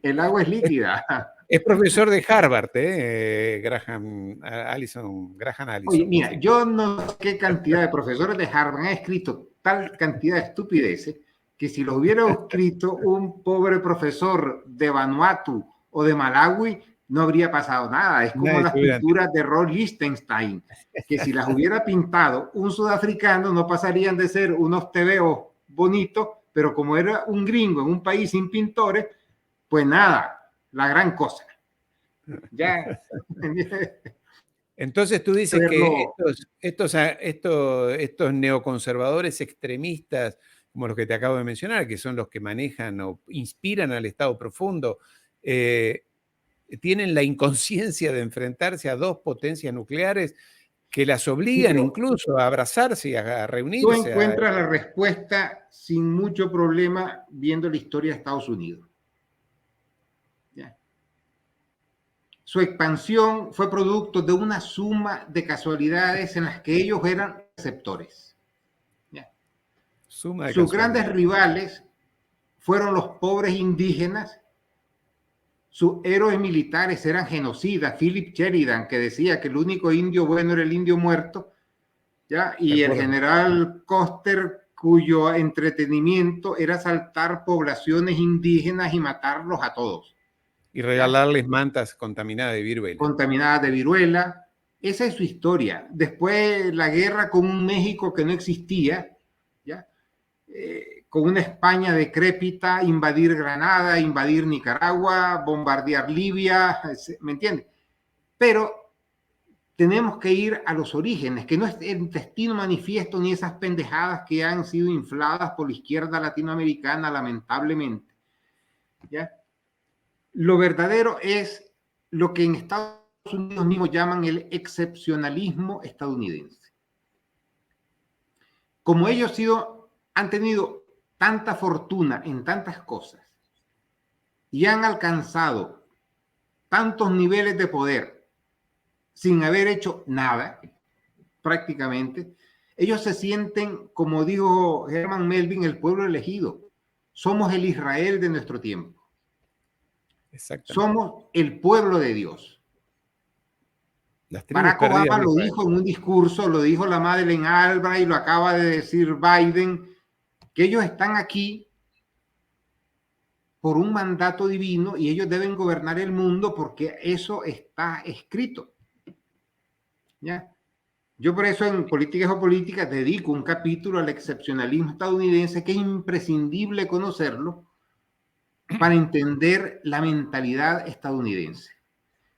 el agua es líquida. Es profesor de Harvard, Graham Allison. Oye, mira, Sí. yo no sé qué cantidad de profesores de Harvard han escrito tal cantidad de estupideces que si los hubiera escrito un pobre profesor de Vanuatu o de Malawi, no habría pasado nada. Es como Nadie las se hubiera pinturas de Roy Lichtenstein, que si las hubiera pintado un sudafricano no pasarían de ser unos tebeos bonitos, pero como era un gringo en un país sin pintores, pues nada, la gran cosa. Ya. Entonces tú dices que Verlo. estos neoconservadores extremistas, como los que te acabo de mencionar, que son los que manejan o inspiran al Estado profundo, tienen la inconsciencia de enfrentarse a dos potencias nucleares que las Sí, obligan pero incluso a abrazarse y a tú reunirse. encuentras la respuesta sin mucho problema viendo la historia de Estados Unidos. ¿Ya? Su expansión fue producto de una suma de casualidades en las que ellos eran receptores. ¿Ya? Suma de Sus grandes casualidad. rivales fueron los pobres indígenas. Sus héroes militares eran genocidas. Philip Sheridan, que decía que el único indio bueno era el indio muerto, ¿ya? De Y el acuerdo. general Custer, cuyo entretenimiento era asaltar poblaciones indígenas y matarlos a todos. Y ¿Ya? regalarles mantas contaminadas de viruela. Contaminadas de viruela. Esa es su historia. Después la guerra con un México que no existía, ¿ya? Con una España decrépita, invadir Granada, invadir Nicaragua, bombardear Libia, ¿me entiendes? Pero tenemos que ir a los orígenes, que no es el destino manifiesto ni esas pendejadas que han sido infladas por la izquierda latinoamericana, lamentablemente. ¿Ya? Lo verdadero es lo que en Estados Unidos mismos llaman el excepcionalismo estadounidense. Como ellos han tenido tanta fortuna en tantas cosas y han alcanzado tantos niveles de poder sin haber hecho nada, prácticamente, ellos se sienten, como dijo Herman Melvin, el pueblo elegido. Somos el Israel de nuestro tiempo. Exactamente. Somos el pueblo de Dios. Las tribus Barack perdidas Obama de lo Israel. dijo en un discurso, lo dijo la Madeleine Albright, lo acaba de decir Biden, que ellos están aquí por un mandato divino y ellos deben gobernar el mundo porque eso está escrito. ¿Ya? Yo por eso en Política y Geopolítica dedico un capítulo al excepcionalismo estadounidense, que es imprescindible conocerlo para entender la mentalidad estadounidense.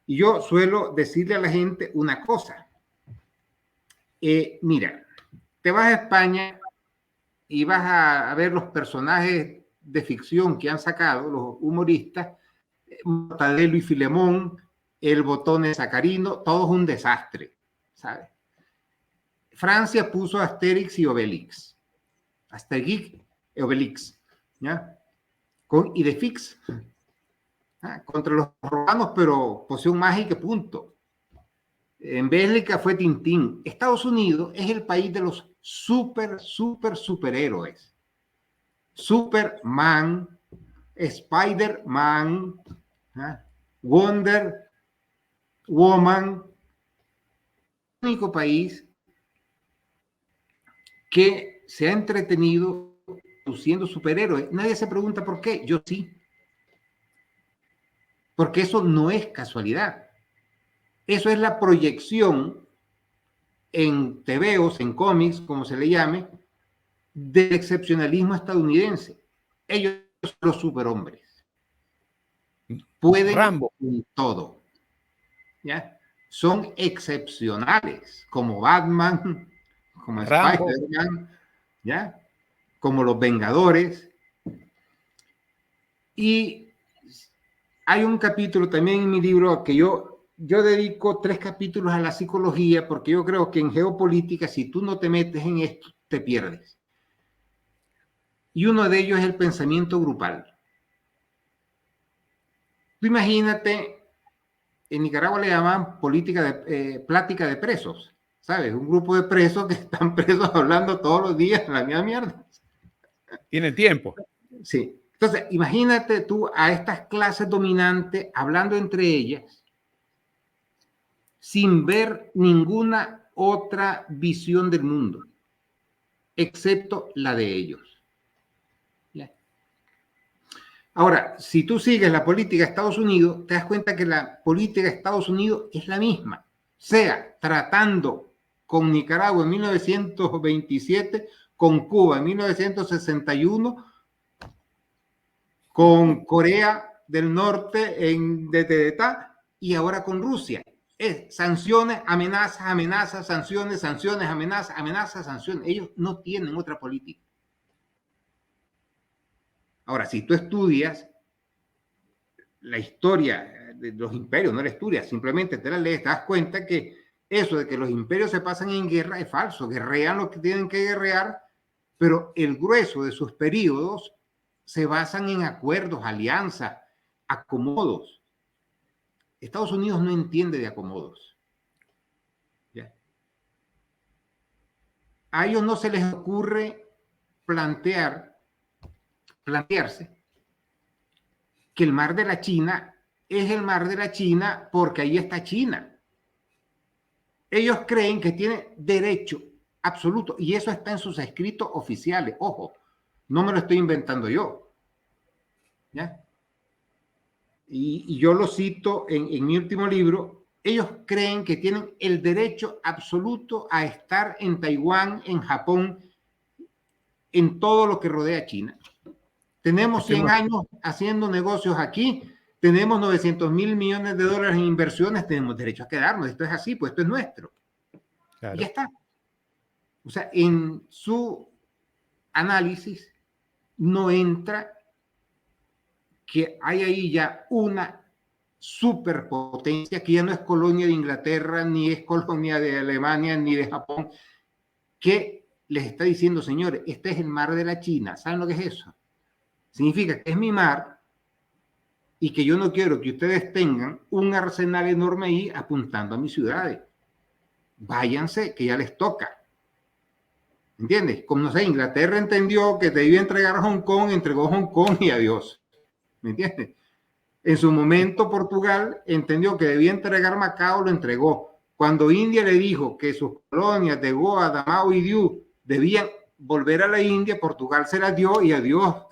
Y yo suelo decirle a la gente una cosa. Mira, te vas a España y vas a ver los personajes de ficción que han sacado, los humoristas, Mortadelo y Filemón, el Botón de Sacarino, todo es un desastre, ¿sabes? Francia puso Asterix y Obelix. Asterix y Obelix, ¿ya? Con Idefix, ¿ya? Contra los romanos, pero poción mágica, punto. En Bélgica fue Tintín. Estados Unidos es el país de los superhéroes. Superman, Spider-Man, ¿ya? Wonder Woman, el único país que se ha entretenido produciendo superhéroes. Nadie se pregunta por qué. Yo sí. Porque eso no es casualidad. Eso es la proyección en tebeos, en cómics, como se le llame, del excepcionalismo estadounidense. Ellos son los superhombres. Pueden Rambo. todo. ¿Ya? Son excepcionales, como Batman, como Rambo. Spider-Man, ¿ya? Como los Vengadores. Y hay un capítulo también en mi libro que yo dedico 3 capítulos a la psicología, porque yo creo que en geopolítica, si tú no te metes en esto, te pierdes. Y uno de ellos es el pensamiento grupal. Tú imagínate, en Nicaragua le llaman plática de presos, ¿sabes? Un grupo de presos que están presos hablando todos los días la misma mierda. Tiene tiempo. Sí. Entonces, imagínate tú a estas clases dominantes hablando entre ellas sin ver ninguna otra visión del mundo, excepto la de ellos. ¿Ya? Ahora, si tú sigues la política de Estados Unidos, te das cuenta que la política de Estados Unidos es la misma, sea tratando con Nicaragua en 1927, con Cuba en 1961, con Corea del Norte en Tetá y ahora con Rusia. Es sanciones, amenazas, amenazas, sanciones, sanciones, amenazas, amenazas, sanciones. Ellos no tienen otra política. Ahora, si tú estudias la historia de los imperios, no la estudias, simplemente te la lees, te das cuenta que eso de que los imperios se pasan en guerra es falso, guerrean lo que tienen que guerrear, pero el grueso de sus periodos se basan en acuerdos, alianzas, acomodos. Estados Unidos no entiende de acomodos. ¿Ya? A ellos no se les ocurre plantearse que el mar de la China es el mar de la China porque ahí está China. Ellos creen que tienen derecho absoluto y eso está en sus escritos oficiales. Ojo, no me lo estoy inventando yo. ¿Ya? Y yo lo cito en mi último libro. Ellos creen que tienen el derecho absoluto a estar en Taiwán, en Japón, en todo lo que rodea a China. Tenemos 100 años haciendo negocios aquí, tenemos 900.000 millones de dólares en inversiones, tenemos derecho a quedarnos. Esto es así, pues esto es nuestro. Claro. Y ya está. O sea, en su análisis no entra que hay ahí ya una superpotencia que ya no es colonia de Inglaterra, ni es colonia de Alemania, ni de Japón, que les está diciendo, señores, este es el mar de la China. ¿Saben lo que es eso? Significa que es mi mar y que yo no quiero que ustedes tengan un arsenal enorme ahí apuntando a mis ciudades. Váyanse, que ya les toca. ¿Entiendes? Como no sé, Inglaterra entendió que debía entregar Hong Kong, entregó Hong Kong y adiós. ¿Me entiendes? En su momento Portugal entendió que debía entregar Macao, lo entregó. Cuando India le dijo que sus colonias de Goa, Damao y Diu debían volver a la India, Portugal se las dio y adiós.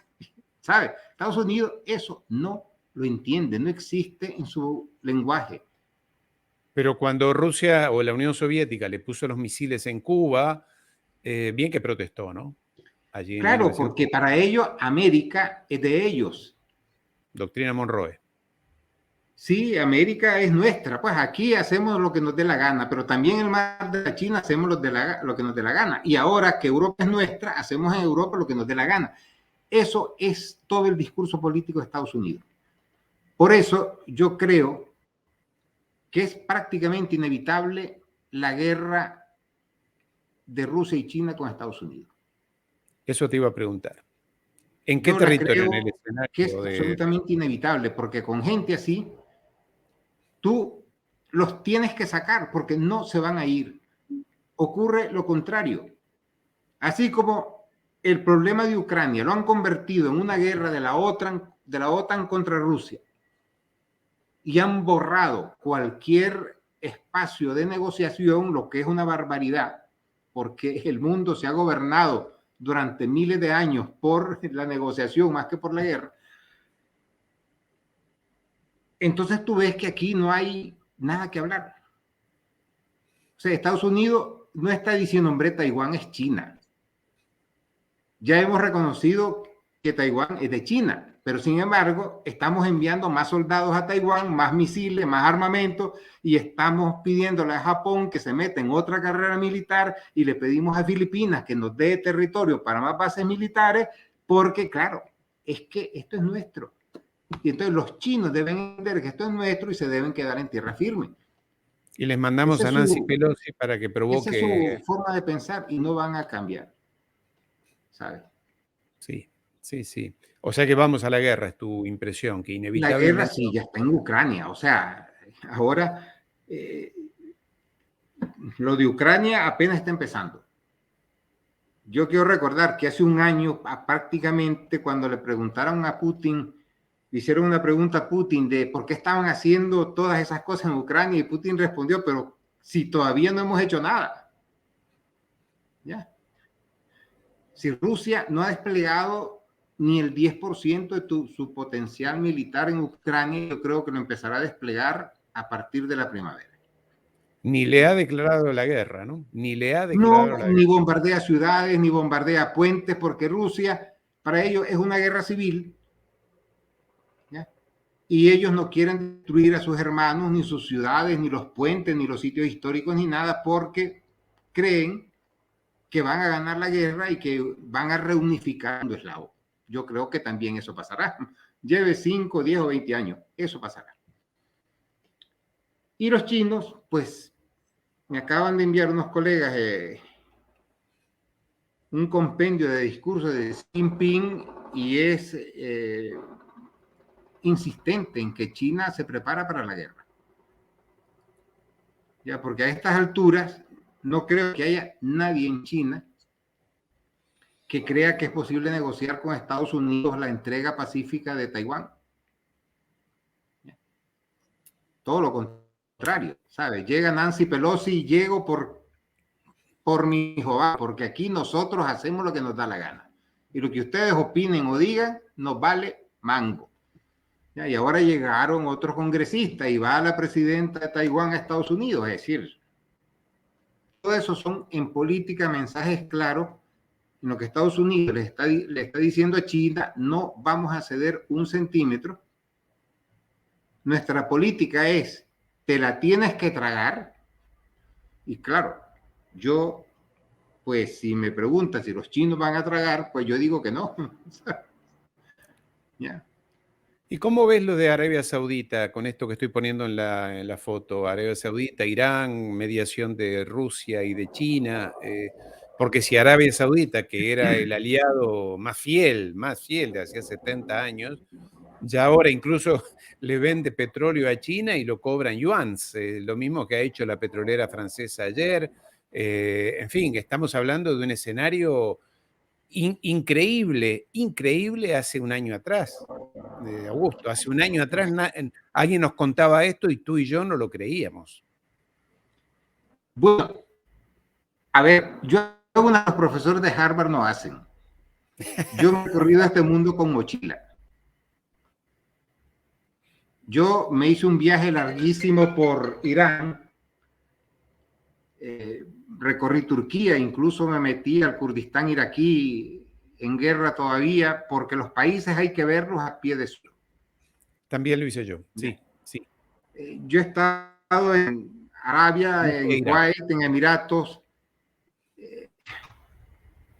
¿Sabe? Estados Unidos eso no lo entiende, no existe en su lenguaje. Pero cuando Rusia o la Unión Soviética le puso los misiles en Cuba, bien que protestó, ¿no? Allí claro, porque para ellos América es de ellos. Doctrina Monroe. Sí, América es nuestra. Pues aquí hacemos lo que nos dé la gana, pero también en el mar de la China hacemos lo que nos dé la gana. Y ahora que Europa es nuestra, hacemos en Europa lo que nos dé la gana. Eso es todo el discurso político de Estados Unidos. Por eso yo creo que es prácticamente inevitable la guerra de Rusia y China con Estados Unidos. Eso te iba a preguntar. ¿En qué territorio? En el escenario que es absolutamente inevitable, porque con gente así, tú los tienes que sacar porque no se van a ir. Ocurre lo contrario. Así como el problema de Ucrania lo han convertido en una guerra de la OTAN contra Rusia y han borrado cualquier espacio de negociación, lo que es una barbaridad, porque el mundo se ha gobernado durante miles de años por la negociación más que por la guerra. Entonces tú ves que aquí no hay nada que hablar. O sea, Estados Unidos no está diciendo, hombre, Taiwán es China. Ya hemos reconocido que Taiwán es de China, pero sin embargo estamos enviando más soldados a Taiwán, más misiles, más armamento y estamos pidiéndole a Japón que se meta en otra carrera militar y le pedimos a Filipinas que nos dé territorio para más bases militares porque, claro, es que esto es nuestro. Y entonces los chinos deben entender que esto es nuestro y se deben quedar en tierra firme. Y les mandamos a Nancy Pelosi para que provoque... Esa es su forma de pensar y no van a cambiar. ¿Sabes? Sí, sí, sí. O sea que vamos a la guerra, es tu impresión, que inevitablemente... La guerra sí, ya está en Ucrania. O sea, ahora lo de Ucrania apenas está empezando. Yo quiero recordar que hace un año prácticamente cuando le preguntaron a Putin, hicieron una pregunta a Putin de por qué estaban haciendo todas esas cosas en Ucrania y Putin respondió, pero si todavía no hemos hecho nada. ¿Ya? Si Rusia no ha desplegado ni el 10% de su potencial militar en Ucrania. Yo creo que lo empezará a desplegar a partir de la primavera. Ni le ha declarado la guerra, ¿no? Ni le ha declarado No, la ni guerra. bombardea ciudades, ni bombardea puentes, porque Rusia, para ellos, es una guerra civil, ¿ya? Y ellos no quieren destruir a sus hermanos, ni sus ciudades, ni los puentes, ni los sitios históricos, ni nada, porque creen que van a ganar la guerra y que van a reunificar al mundo eslavo. Yo creo que también eso pasará. Lleve 5, 10 o 20 años, eso pasará. Y los chinos, pues, me acaban de enviar unos colegas un compendio de discursos de Xi Jinping y es insistente en que China se prepara para la guerra. Ya, porque a estas alturas no creo que haya nadie en China que crea que es posible negociar con Estados Unidos la entrega pacífica de Taiwán. Todo lo contrario, ¿sabes? Llega Nancy Pelosi y llego por mi Jehová, porque aquí nosotros hacemos lo que nos da la gana. Y lo que ustedes opinen o digan nos vale mango. ¿Ya? Y ahora llegaron otros congresistas y va la presidenta de Taiwán a Estados Unidos. Es decir, todo eso son en política mensajes claros en lo que Estados Unidos le está diciendo a China: no vamos a ceder un centímetro. Nuestra política es: te la tienes que tragar. Y claro, yo, pues si me preguntas si los chinos van a tragar, pues yo digo que no. ¿Ya? ¿Y cómo ves lo de Arabia Saudita con esto que estoy poniendo en la foto? Arabia Saudita, Irán, mediación de Rusia y de China. Porque si Arabia Saudita, que era el aliado más fiel de hacía 70 años, ya ahora incluso le vende petróleo a China y lo cobran yuans, lo mismo que ha hecho la petrolera francesa ayer. En fin, estamos hablando de un escenario increíble hace un año atrás, Augusto. Hace un año atrás alguien nos contaba esto y tú y yo no lo creíamos. Bueno, a ver, yo algunos profesores de Harvard no hacen. Yo me he corrido a este mundo con mochila. Yo me hice un viaje larguísimo por Irán, recorrí Turquía, incluso me metí al Kurdistán iraquí en guerra todavía, porque los países hay que verlos a pie de suelo. También lo hice yo, sí, sí. Yo he estado en Arabia, en Kuwait, en Emiratos,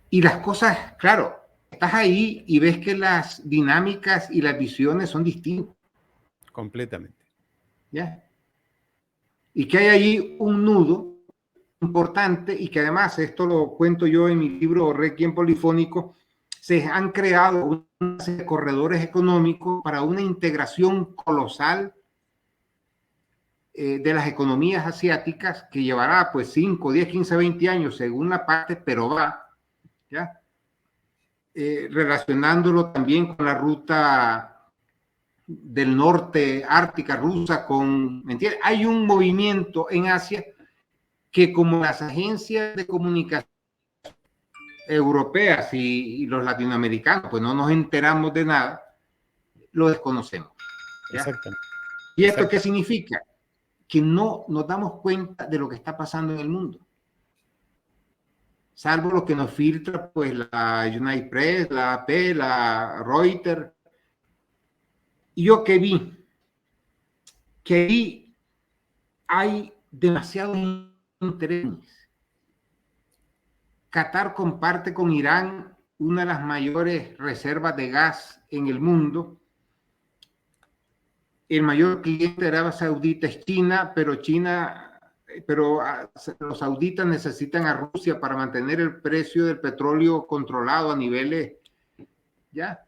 y las cosas, claro, estás ahí y ves que las dinámicas y las visiones son distintas. Completamente. ¿Ya? Y que hay ahí un nudo importante y que además, esto lo cuento yo en mi libro Requiem Polifónico, se han creado una serie de corredores económicos para una integración colosal de las economías asiáticas, que llevará pues 5, 10, 15, 20 años según la parte, pero va, ¿ya? Relacionándolo también con la ruta del norte ártica rusa, ¿me entiendes? Hay un movimiento en Asia que, como las agencias de comunicación europeas y los latinoamericanos, pues no nos enteramos de nada, lo desconocemos. ¿Ya? Exactamente. ¿Y esto qué significa? Que no nos damos cuenta de lo que está pasando en el mundo. Salvo lo que nos filtra, pues, la United Press, la AP, la Reuters. Y yo que vi que ahí hay demasiado interés. Qatar comparte con Irán una de las mayores reservas de gas en el mundo. El mayor cliente de Arabia Saudita es China, pero los sauditas necesitan a Rusia para mantener el precio del petróleo controlado a niveles, ¿ya?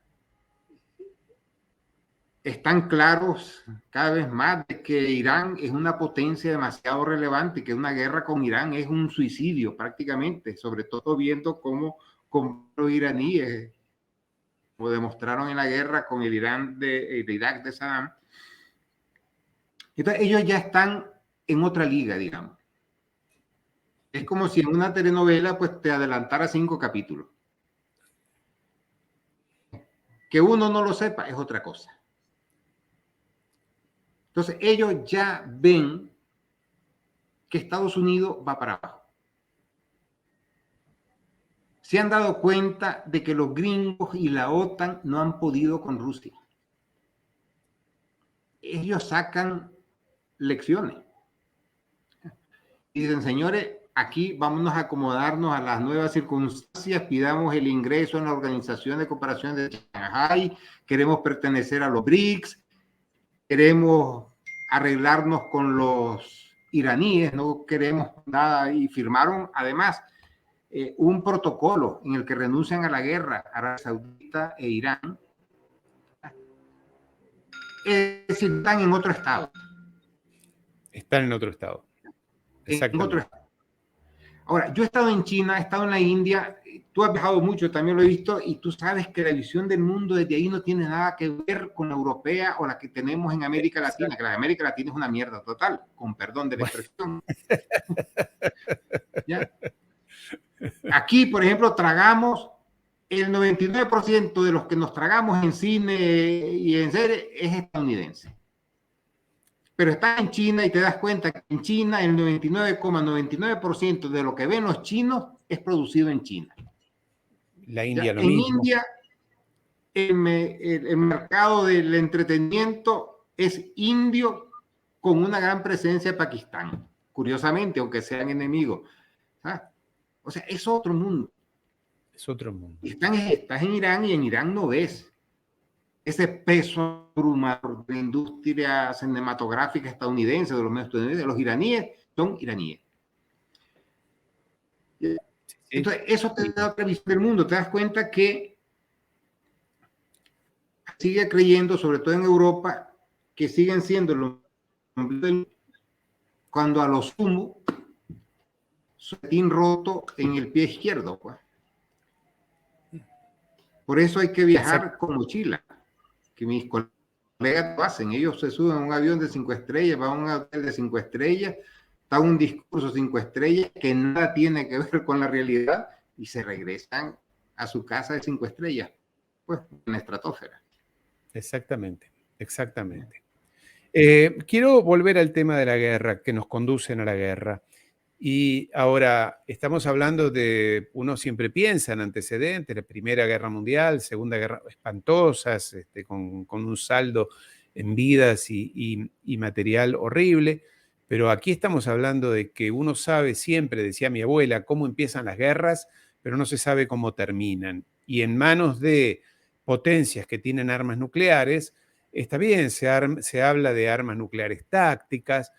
Están claros cada vez más de que Irán es una potencia demasiado relevante y que una guerra con Irán es un suicidio prácticamente, sobre todo viendo cómo los iraníes, como demostraron en la guerra con el Irak de Saddam. Entonces ellos ya están en otra liga, digamos. Es como si en una telenovela pues te adelantara 5 capítulos. Que uno no lo sepa es otra cosa. Entonces, ellos ya ven que Estados Unidos va para abajo. Se han dado cuenta de que los gringos y la OTAN no han podido con Rusia. Ellos sacan lecciones. Y dicen, señores, aquí vámonos a acomodarnos a las nuevas circunstancias, pidamos el ingreso en la Organización de Cooperación de Shanghái, queremos pertenecer a los BRICS, queremos arreglarnos con los iraníes, no queremos nada, y firmaron además un protocolo en el que renuncian a la guerra Arabia Saudita e Irán. Es decir, están en otro estado. Están en otro estado. En otro estado. Ahora, yo he estado en China, he estado en la India, tú has viajado mucho, también lo he visto, y tú sabes que la visión del mundo desde ahí no tiene nada que ver con la europea o la que tenemos en América Latina, que la de América Latina es una mierda total, con perdón de la expresión. ¿Ya? Aquí, por ejemplo, tragamos el 99% de los que nos tragamos en cine y en serie es estadounidense. Pero está en China y te das cuenta que en China el 99,99% de lo que ven los chinos es producido en China. La India lo en mismo. India el mercado del entretenimiento es indio con una gran presencia de Pakistán, curiosamente, aunque sean enemigos. ¿Sabes? O sea, es otro mundo. Es otro mundo. Estás en Irán y en Irán no ves ese peso abrumador de la industria cinematográfica estadounidense, de los medios estadounidenses. Los iraníes son iraníes. Sí. Entonces, eso te da otra visión del mundo. Te das cuenta que sigue creyendo, sobre todo en Europa, que siguen siendo los cuando a lo sumo soletín roto en el pie izquierdo. Pues. Por eso hay que viajar con mochila, que mis colegas lo hacen. Ellos se suben a un avión de 5 estrellas, van a un hotel de 5 estrellas, está un discurso 5 estrellas que nada tiene que ver con la realidad y se regresan a su casa de 5 estrellas, pues en la estratosfera. Exactamente, exactamente. Quiero volver al tema de la guerra, que nos conducen a la guerra. Y ahora estamos hablando de, uno siempre piensa en antecedentes, la Primera Guerra Mundial, Segunda Guerra, espantosas, con un saldo en vidas y material horrible, pero aquí estamos hablando de que uno sabe siempre, decía mi abuela, cómo empiezan las guerras, pero no se sabe cómo terminan. Y en manos de potencias que tienen armas nucleares, está bien, se habla de armas nucleares tácticas,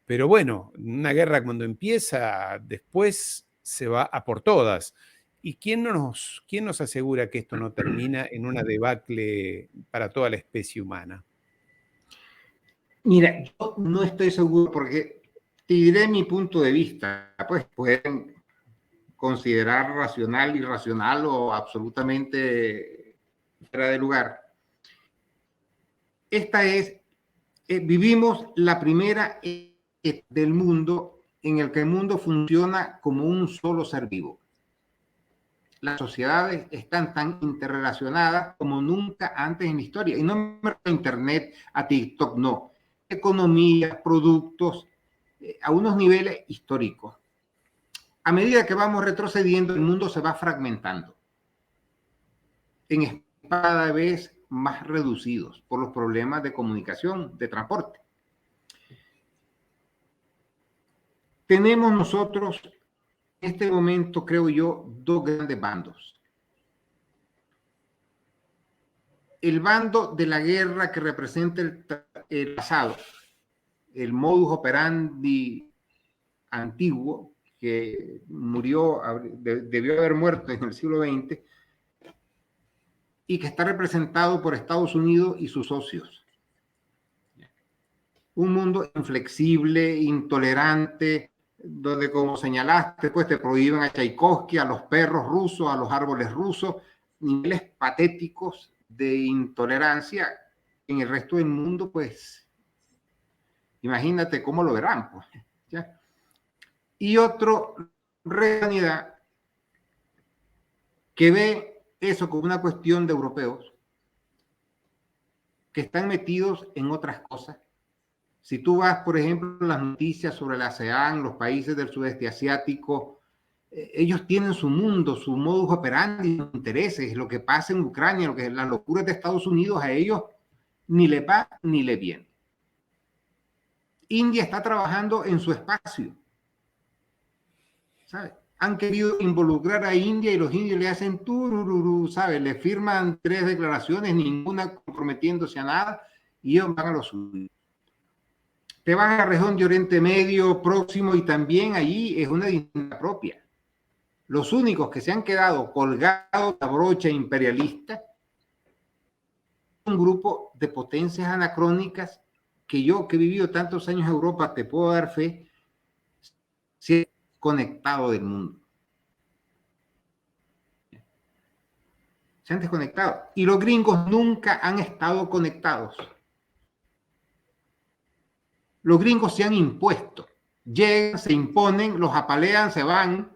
pero bueno, una guerra cuando empieza, después se va a por todas. ¿Y quién nos asegura que esto no termina en una debacle para toda la especie humana? Mira, yo no estoy seguro porque te diré mi punto de vista. Pues pueden considerar racional, irracional o absolutamente fuera de lugar. Esta es, vivimos la primera del mundo en el que el mundo funciona como un solo ser vivo. Las sociedades están tan interrelacionadas como nunca antes en la historia. Y no me refiero a Internet, a TikTok, no. Economías, productos, a unos niveles históricos. A medida que vamos retrocediendo, el mundo se va fragmentando en cada vez más reducidos por los problemas de comunicación, de transporte. Tenemos nosotros en este momento, creo yo, dos grandes bandos. El bando de la guerra que representa el pasado, el modus operandi antiguo, que murió, debió haber muerto en el siglo XX, y que está representado por Estados Unidos y sus socios. Un mundo inflexible, intolerante, donde, como señalaste, pues te prohíben a Tchaikovsky, a los perros rusos, a los árboles rusos, niveles patéticos de intolerancia. En el resto del mundo, pues, imagínate cómo lo verán, pues, ¿ya? Y otro, realidad, que ve eso como una cuestión de europeos, que están metidos en otras cosas. Si tú vas, por ejemplo, a las noticias sobre la ASEAN, los países del sudeste asiático, ellos tienen su mundo, su modus operandi, sus intereses, lo que pasa en Ucrania, lo que las locuras de Estados Unidos, a ellos ni le va ni le viene. India está trabajando en su espacio, ¿sabes? Han querido involucrar a India y los indios le hacen turururu, ¿sabes? Le firman 3 declaraciones, ninguna comprometiéndose a nada, y ellos van a lo suyo. Te vas a la región de Oriente Medio, Próximo, y también allí es una dinámica propia. Los únicos que se han quedado colgados de la brocha imperialista, un grupo de potencias anacrónicas que yo, que he vivido tantos años en Europa, te puedo dar fe, se han conectado del mundo. Se han desconectado. Y los gringos nunca han estado conectados. Los gringos se han impuesto. Llegan, se imponen, los apalean, se van,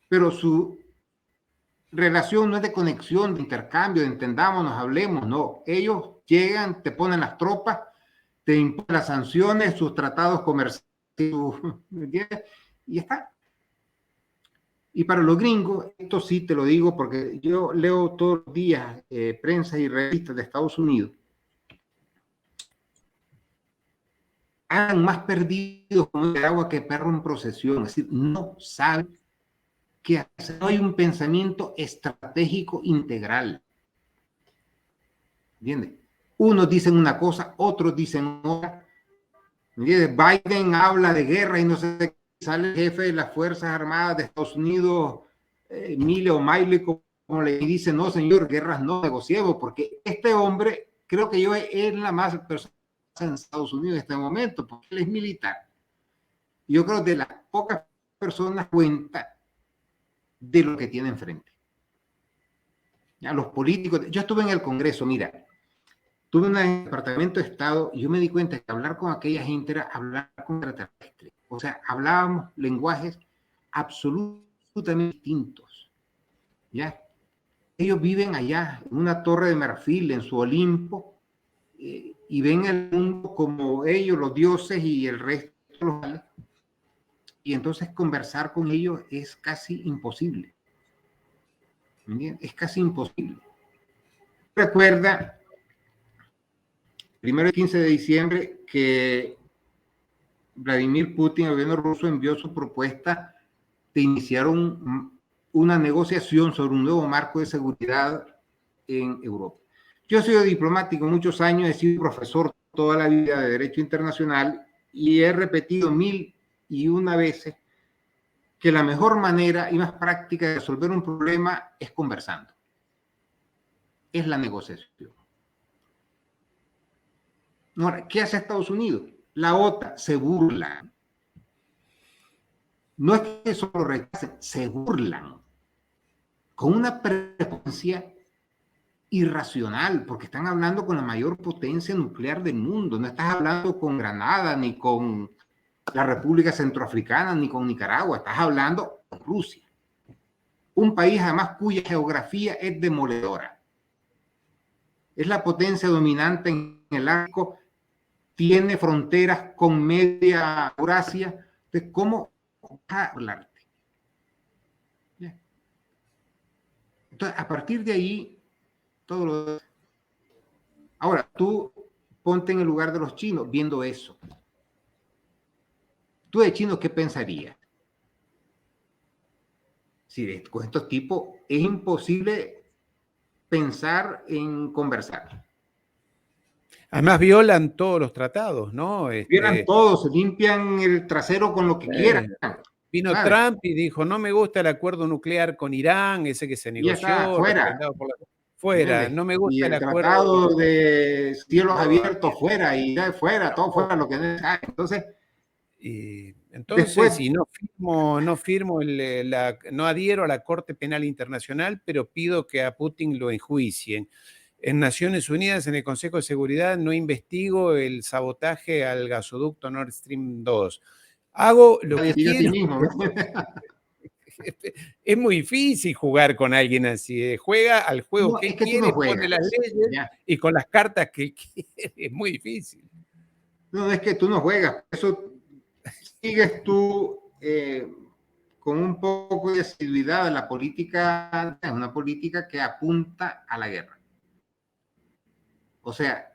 pero su relación no es de conexión, de intercambio, de entendámonos, hablemos, no. Ellos llegan, te ponen las tropas, te imponen las sanciones, sus tratados comerciales, y está. Y para los gringos, esto sí te lo digo porque yo leo todos los días prensa y revistas de Estados Unidos, han más perdidos como el agua que perro en procesión, es decir, no saben qué hacer, no hay un pensamiento estratégico integral. ¿Entiendes? Unos dicen una cosa, otros dicen otra. ¿Entiendes? Biden habla de guerra y no sé, sale el jefe de las Fuerzas Armadas de Estados Unidos, Mille o Miley, como le dice, no señor, guerras no negociemos, porque este hombre, creo que yo es la más persona en Estados Unidos en este momento, porque él es militar. Yo creo que de las pocas personas cuenta de lo que tiene enfrente. Ya, los políticos, yo estuve en el Congreso, mira, tuve un departamento de Estado y yo me di cuenta que hablar con aquella gente era hablar con extraterrestres. O sea, hablábamos lenguajes absolutamente distintos. ¿Ya? Ellos viven allá, en una torre de marfil, en su Olimpo, y ven el mundo como ellos, los dioses y el resto de los males. Y entonces conversar con ellos es casi imposible. ¿Entiendes? Es casi imposible. Recuerda, primero el 15 de diciembre, que Vladimir Putin, el gobierno ruso, envió su propuesta de iniciar una negociación sobre un nuevo marco de seguridad en Europa. Yo he sido diplomático muchos años, he sido profesor toda la vida de Derecho Internacional y he repetido 1001 veces que la mejor manera y más práctica de resolver un problema es conversando. Es la negociación. Ahora, ¿qué hace Estados Unidos? La OTAN se burla. No es que eso lo rechacen, se burlan con una prepotencia irracional, porque están hablando con la mayor potencia nuclear del mundo. No estás hablando con Granada, ni con la República Centroafricana, ni con Nicaragua. Estás hablando con Rusia. Un país, además, cuya geografía es demoledora. Es la potencia dominante en el Ártico, tiene fronteras con media Eurasia. Entonces, ¿cómo vas a hablarte? Entonces, a partir de ahí, todo lo... Ahora, tú ponte en el lugar de los chinos viendo eso. Tú de chino, ¿qué pensarías? Si con estos tipos es imposible pensar en conversar. Además violan todos los tratados, ¿no? Violan todo, se limpian el trasero con lo que quieran. Vino ¿sabes? Trump y dijo, no me gusta el acuerdo nuclear con Irán, ese que se negoció. Ya está, fuera. Fuera, no me gusta y el acuerdo tratado de cielos abiertos fuera, y ya fuera, todo fuera lo que no es. Entonces, después, y no firmo no adhiero a la Corte Penal Internacional, pero pido que a Putin lo enjuicien. En Naciones Unidas, en el Consejo de Seguridad, no investigo el sabotaje al gasoducto Nord Stream 2. Hago lo que quiero. es muy difícil jugar con alguien así. Juega al juego No, que es él que tú no quiere, pone las juegas. leyes Ya. y con las cartas que él quiere. Es muy difícil. No, es que tú no juegas. Eso sigues tú con un poco de asiduidad. La política es una política que apunta a la guerra. O sea,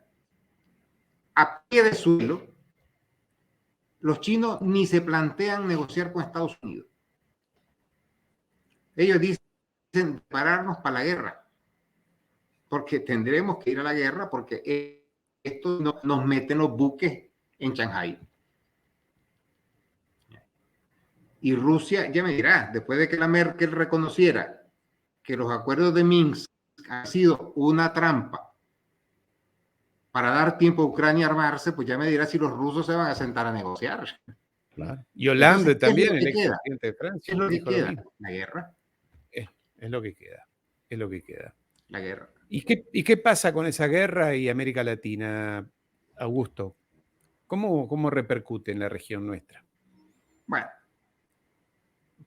a pie de suelo, los chinos ni se plantean negociar con Estados Unidos. Ellos dicen prepararnos para la guerra, porque tendremos que ir a la guerra porque esto nos meten los buques en Shanghái. Y Rusia, ya me dirá, después de que la Merkel reconociera que los acuerdos de Minsk han sido una trampa para dar tiempo a Ucrania a armarse, pues ya me dirá si los rusos se van a sentar a negociar. Claro. Y Hollande Entonces, ¿qué es también, lo el que queda? expresidente de ¿Qué Francia, es lo que dijo lo queda? mismo. La guerra. Es lo que queda. Es lo que queda. La guerra. ¿Y qué pasa con esa guerra y América Latina, Augusto? ¿Cómo repercute en la región nuestra? Bueno,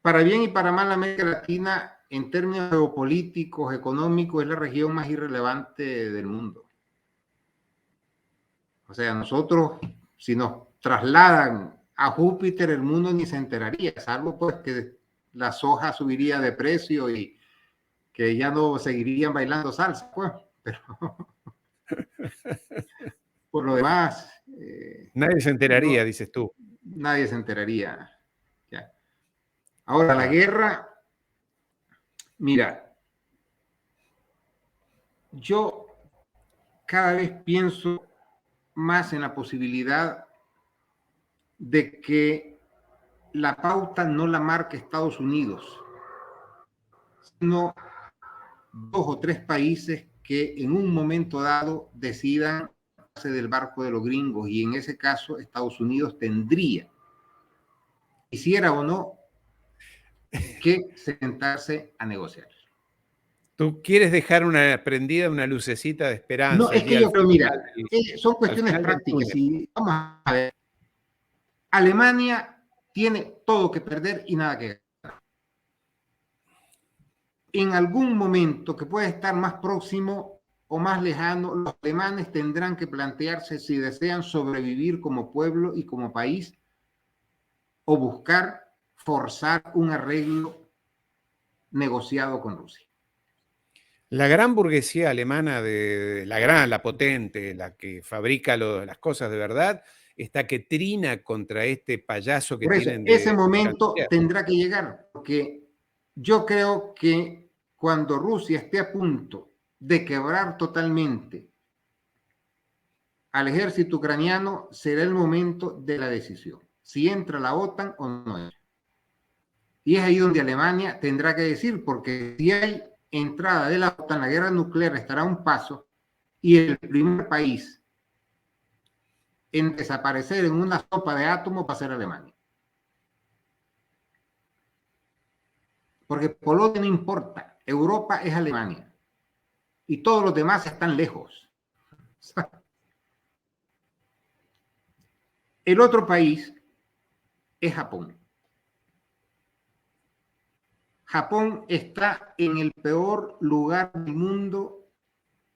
para bien y para mal, América Latina, en términos geopolíticos, económicos, es la región más irrelevante del mundo. O sea, nosotros, si nos trasladan a Júpiter, el mundo ni se enteraría, salvo pues que la soja subiría de precio y que ya no seguirían bailando salsa, pues. Pero por lo demás, Nadie se enteraría, no, dices tú. nadie se enteraría. Ya. Ahora, la Claro. guerra, mira, yo cada vez pienso más en la posibilidad de que la pauta no la marque Estados Unidos, sino 2 o 3 países que en un momento dado decidan hacerse del barco de los gringos, y en ese caso Estados Unidos tendría, quisiera o no, que sentarse a negociar. Tú quieres dejar prendida una lucecita de No, esperanza es allí que yo creo, mira, son al cuestiones final del prácticas. túnel. Y vamos a ver, Alemania tiene todo que perder y nada que ganar. En algún momento que puede estar más próximo o más lejano, los alemanes tendrán que plantearse si desean sobrevivir como pueblo y como país o buscar forzar un arreglo negociado con Rusia. La gran burguesía alemana, la potente, la que fabrica las cosas de verdad, está que trina contra este payaso que Por eso, tienen ese de momento canciller. tendrá que llegar, porque yo creo que cuando Rusia esté a punto de quebrar totalmente al ejército ucraniano, será el momento de la decisión, si entra la OTAN o no entra. Y es ahí donde Alemania tendrá que decir, porque si hay entrada de la OTAN, la guerra nuclear estará a un paso, y el primer país en desaparecer en una sopa de átomos va a ser Alemania. Porque Polonia no importa, Europa es Alemania y todos los demás están lejos. El otro país es Japón. Japón está en el peor lugar del mundo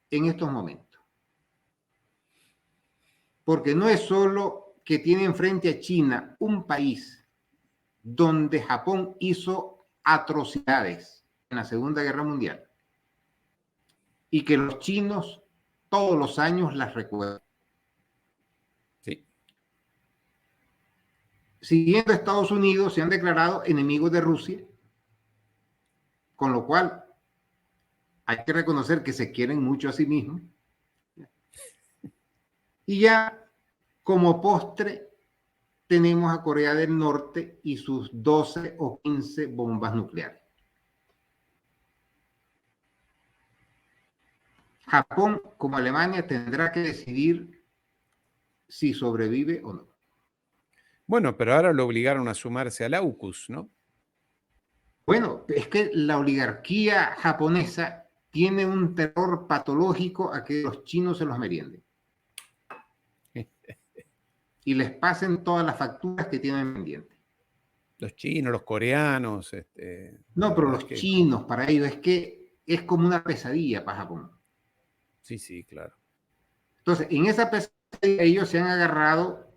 en estos momentos. Porque no es solo que tiene enfrente a China, un país donde Japón hizo atrocidades en la Segunda Guerra Mundial y que los chinos todos los años las recuerdan. Sí. Siguiendo a Estados Unidos, se han declarado enemigos de Rusia, con lo cual hay que reconocer que se quieren mucho a sí mismos. Y ya como postre tenemos a Corea del Norte y sus 12 o 15 bombas nucleares. Japón, como Alemania, tendrá que decidir si sobrevive o no. Bueno, pero ahora lo obligaron a sumarse al AUKUS, ¿no? Bueno, es que la oligarquía japonesa tiene un terror patológico a que los chinos se los merienden y les pasen todas las facturas que tienen pendientes. Los chinos, los coreanos, No, la pero verdad es los que chinos, para ellos es que es como una pesadilla para Japón. sí, sí, claro. Entonces, en esa pesadilla ellos se han agarrado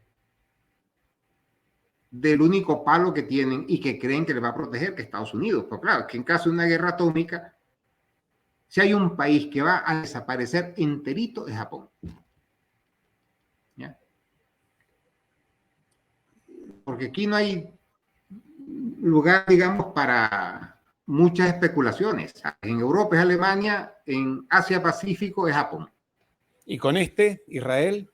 del único palo que tienen y que creen que les va a proteger, que es Estados Unidos. Pero claro, que en caso de una guerra atómica, si hay un país que va a desaparecer enterito, es Japón. ¿Ya? Porque aquí no hay lugar, digamos, para muchas especulaciones. En Europa es Alemania, en Asia Pacífico es Japón. Y con Israel,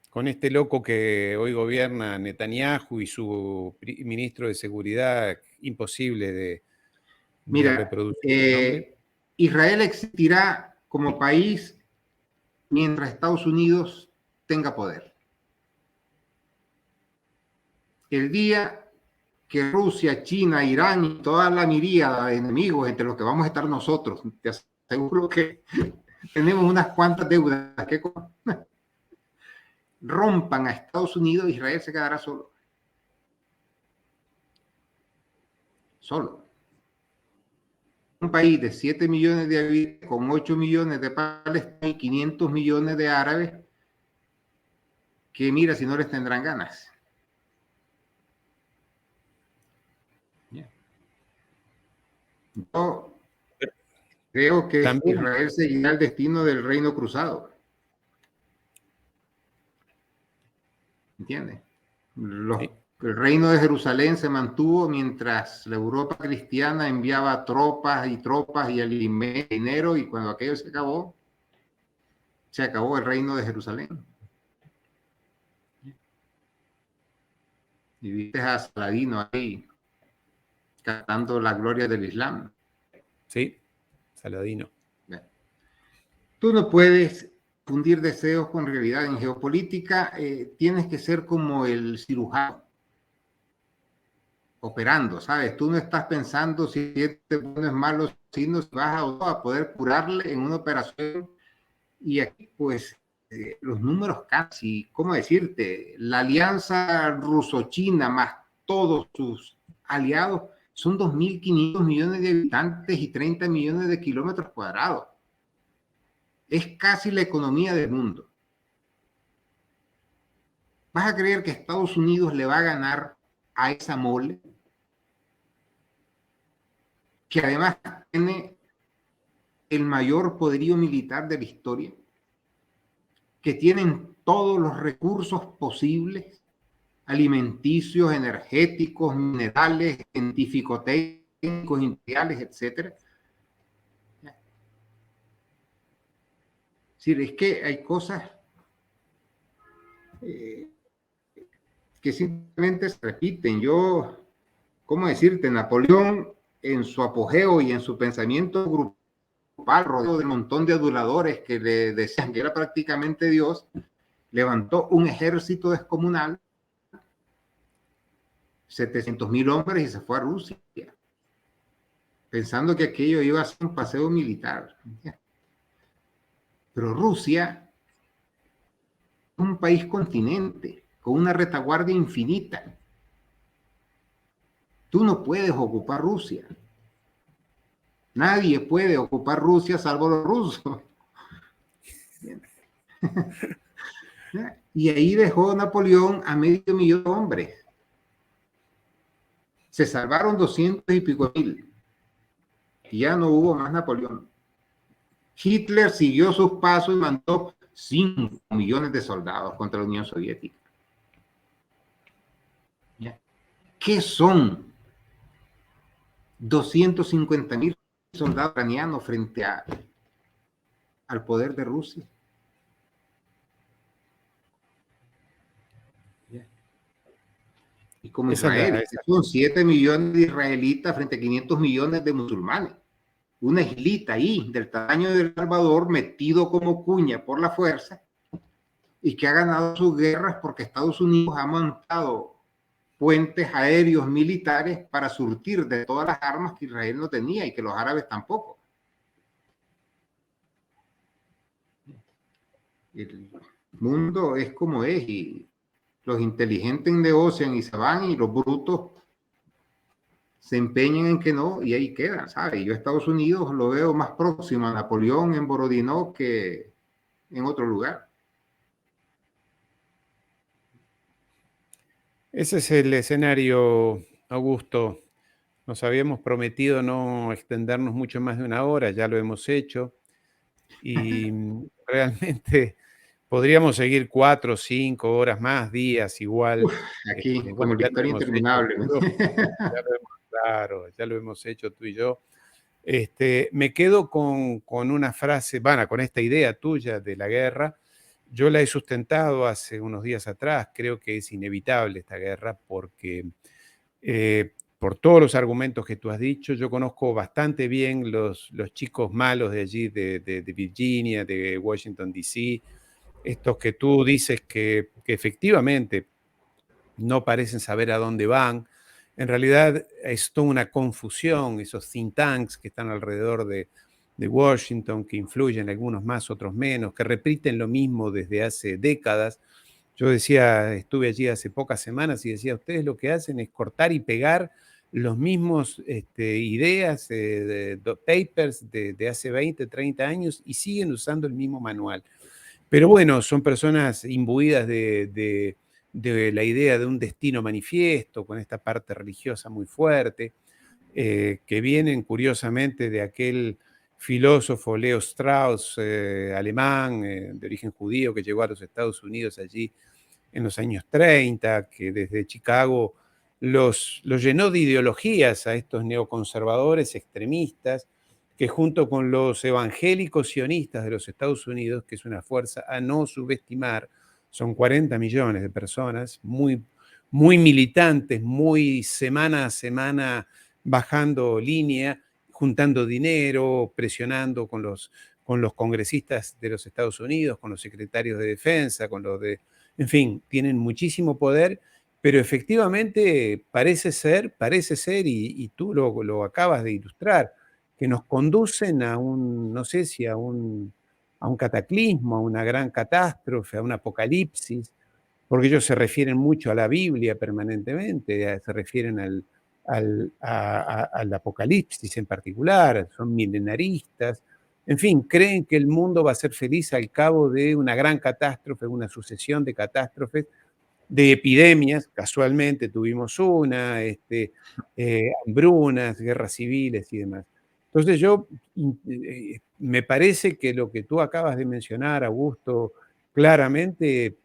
con este loco que hoy gobierna Netanyahu y su ministro de Seguridad, imposible de Mira, reproducir el nombre. Israel existirá como país mientras Estados Unidos tenga poder. El día que Rusia, China, Irán y toda la miríada de enemigos entre los que vamos a estar nosotros, te aseguro que tenemos unas cuantas deudas que rompan a Estados Unidos, Israel se quedará solo. Solo. Un país de 7 millones de habitantes, con 8 millones de palestinos y 500 millones de árabes, que mira si no les tendrán ganas. Yo creo que También, Israel seguirá el destino del reino cruzado. ¿Entiendes? sí, El reino de Jerusalén se mantuvo mientras la Europa cristiana enviaba tropas y dinero, y cuando aquello se acabó el reino de Jerusalén. Y viste a Saladino ahí cantando la gloria del Islam. sí, Saladino. Tú no puedes fundir deseos con realidad en geopolítica, tienes que ser como el cirujano operando, ¿sabes? Tú no estás pensando si este bueno es malo, sino si vas a poder curarle en una operación. Y aquí, pues, los números casi, ¿cómo decirte? La alianza ruso-china más todos sus aliados son 2.500 millones de habitantes y 30 millones de kilómetros cuadrados. Es casi la economía del mundo. ¿Vas a creer que Estados Unidos le va a ganar a esa mole? Que además tiene el mayor poderío militar de la historia, que tienen todos los recursos posibles, alimenticios, energéticos, minerales, científico-técnicos, industriales, etc. Es decir, es que hay cosas que simplemente se repiten. ¿Cómo decirte? Napoleón, en su apogeo y en su pensamiento grupal, rodeado de un montón de aduladores que le decían que era prácticamente Dios, levantó un ejército descomunal, 700.000 hombres, y se fue a Rusia, pensando que aquello iba a ser un paseo militar. Pero Rusia es un país continente, con una retaguardia infinita. Tú no puedes ocupar Rusia. Nadie puede ocupar Rusia salvo los rusos. Y ahí dejó Napoleón a 500.000 hombres. Se salvaron 200 y pico mil. Y ya no hubo más Napoleón. Hitler siguió sus pasos y mandó 5 millones de soldados contra la Unión Soviética. ¿Qué son 250.000 soldados ucranianos frente al poder de Rusia? Y como Israel, son 7 millones de israelitas frente a 500 millones de musulmanes. Una islita ahí del tamaño de El Salvador, metido como cuña por la fuerza, y que ha ganado sus guerras porque Estados Unidos ha montado puentes aéreos militares para surtir de todas las armas que Israel no tenía y que los árabes tampoco. El mundo es como es, y Los inteligentes negocian y se van y los brutos se empeñan en que no y ahí quedan, ¿sabes? Yo a Estados Unidos lo veo más próximo a Napoleón en Borodino que en otro lugar. Ese es el escenario, Augusto. Nos habíamos prometido no extendernos mucho más de una hora, ya lo hemos hecho. Y realmente podríamos seguir 4 o 5 horas más, días igual. Uf, aquí, como Bueno, la ya lo historia hemos hecho interminable. tú y yo. Ya lo hemos, claro, ya lo hemos hecho tú y yo. Me quedo con una frase, bueno, con esta idea tuya de la guerra. Yo la he sustentado hace unos días atrás. Creo que es inevitable esta guerra porque, por todos los argumentos que tú has dicho, yo conozco bastante bien los chicos malos de allí, de Virginia, de Washington, D.C., estos que tú dices que efectivamente no parecen saber a dónde van. En realidad es toda una confusión, esos think tanks que están alrededor de Washington, que influyen algunos más, otros menos, que repiten lo mismo desde hace décadas. Yo decía, estuve allí hace pocas semanas y decía, ustedes lo que hacen es cortar y pegar los mismos ideas, papers de hace 20, 30 años y siguen usando el mismo manual. Pero bueno, son personas imbuidas de la idea de un destino manifiesto, con esta parte religiosa muy fuerte, que vienen curiosamente de aquel filósofo Leo Strauss, alemán, de origen judío, que llegó a los Estados Unidos allí en los años 30, que desde Chicago los llenó de ideologías a estos neoconservadores extremistas, que junto con los evangélicos sionistas de los Estados Unidos, que es una fuerza a no subestimar, son 40 millones de personas, muy, muy militantes, muy semana a semana bajando línea, juntando dinero, presionando con los congresistas de los Estados Unidos, con los secretarios de defensa, con los de, en fin, tienen muchísimo poder, pero efectivamente parece ser, y tú lo acabas de ilustrar, que nos conducen a un, no sé si a un cataclismo, a una gran catástrofe, a un apocalipsis, porque ellos se refieren mucho a la Biblia permanentemente, se refieren al apocalipsis en particular, son milenaristas, en fin, creen que el mundo va a ser feliz al cabo de una gran catástrofe, una sucesión de catástrofes, de epidemias, casualmente tuvimos una, hambrunas, guerras civiles y demás. Entonces me parece que lo que tú acabas de mencionar, Augusto, claramente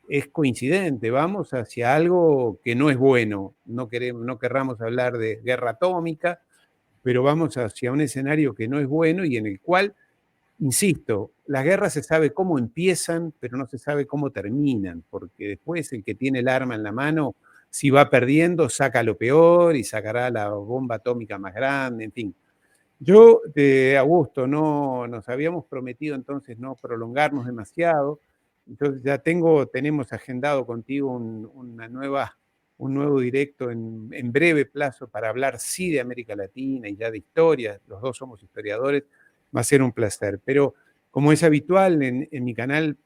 es coincidente. Vamos hacia algo que no es bueno. No querramos hablar de guerra atómica, pero vamos hacia un escenario que no es bueno y en el cual, insisto, las guerras se sabe cómo empiezan, pero no se sabe cómo terminan, porque después el que tiene el arma en la mano, si va perdiendo, saca lo peor y sacará la bomba atómica más grande, en fin. Yo, Augusto, no nos habíamos prometido entonces no prolongarnos demasiado, entonces ya tenemos agendado contigo un nuevo directo en breve plazo para hablar sí de América Latina y ya de historia, los dos somos historiadores, va a ser un placer, pero como es habitual en mi canal,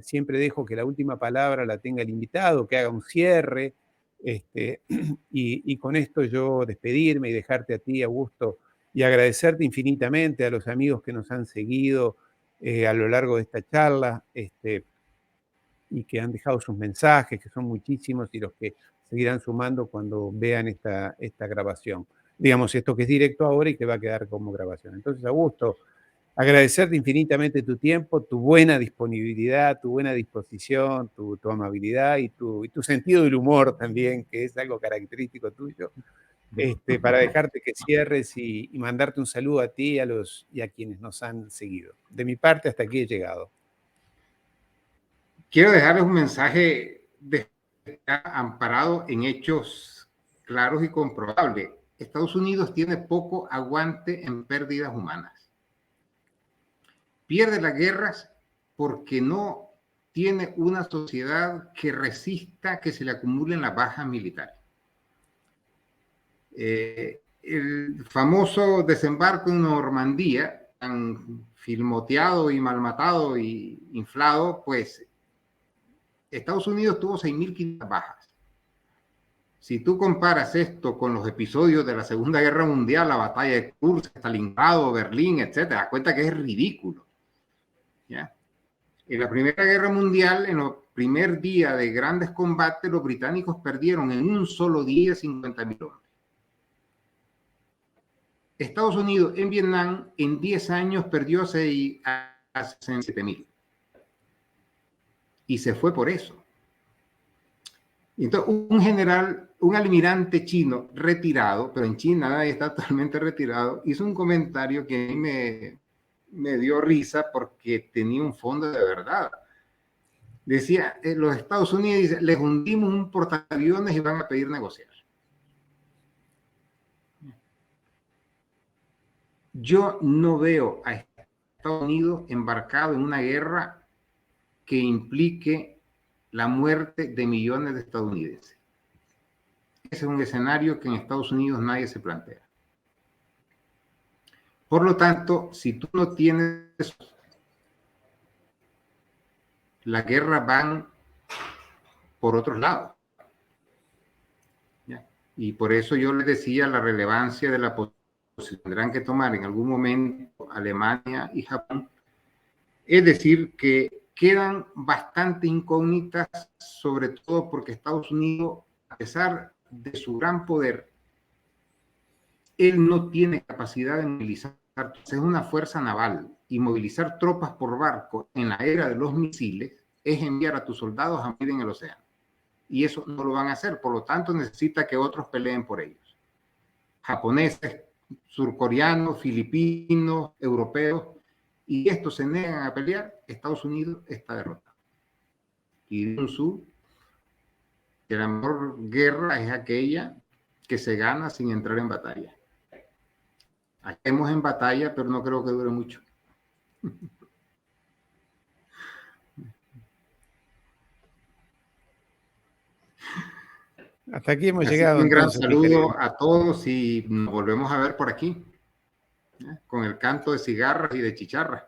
siempre dejo que la última palabra la tenga el invitado, que haga un cierre, y con esto yo despedirme y dejarte a ti, Augusto, y agradecerte infinitamente a los amigos que nos han seguido a lo largo de esta charla y que han dejado sus mensajes, que son muchísimos y los que seguirán sumando cuando vean esta grabación. Digamos, esto que es directo ahora y que va a quedar como grabación. Entonces, Augusto, agradecerte infinitamente tu tiempo, tu buena disponibilidad, tu buena disposición, tu amabilidad y tu sentido del humor también, que es algo característico tuyo, para dejarte que cierres y mandarte un saludo a ti y a quienes nos han seguido. De mi parte, hasta aquí he llegado. Quiero dejarles un mensaje amparado en hechos claros y comprobables. Estados Unidos tiene poco aguante en pérdidas humanas. Pierde las guerras porque no tiene una sociedad que resista que se le acumulen las bajas militares. El famoso desembarco en Normandía, tan filmoteado y malmatado y inflado, pues Estados Unidos tuvo 6.500 bajas. Si tú comparas esto con los episodios de la Segunda Guerra Mundial, la batalla de Kursk, Stalingrado, Berlín, etc., te das cuenta que es ridículo. ¿Ya? En la Primera Guerra Mundial, en los primer día de grandes combates, los británicos perdieron en un solo día 50.000 hombres. Estados Unidos en Vietnam en 10 años perdió a 67.000. Y se fue por eso. Entonces, un general, un almirante chino retirado, pero en China nadie está totalmente retirado, hizo un comentario que a mí me dio risa porque tenía un fondo de verdad. Decía, los Estados Unidos dice, les hundimos un portaaviones y van a pedir negociar. Yo no veo a Estados Unidos embarcado en una guerra que implique la muerte de millones de estadounidenses. Ese es un escenario que en Estados Unidos nadie se plantea. Por lo tanto, si tú no tienes eso, las guerras van por otros lados. ¿Ya? Y por eso yo les decía la relevancia de la posición que tendrán que tomar en algún momento Alemania y Japón. Es decir, que quedan bastante incógnitas, sobre todo porque Estados Unidos, a pesar de su gran poder, él no tiene capacidad de movilizar, es una fuerza naval, y movilizar tropas por barco en la era de los misiles es enviar a tus soldados a morir en el océano. Y eso no lo van a hacer, por lo tanto necesita que otros peleen por ellos. Japoneses, surcoreanos, filipinos, europeos, y estos se niegan a pelear, Estados Unidos está derrotado. Y Sun Tzu, que la mejor guerra es aquella que se gana sin entrar en batalla. Aquí estamos en batalla, pero no creo que dure mucho. Hasta aquí hemos Así llegado. que un gran Entonces, saludo a todos y nos volvemos a ver por aquí, con el canto de cigarras y de chicharras.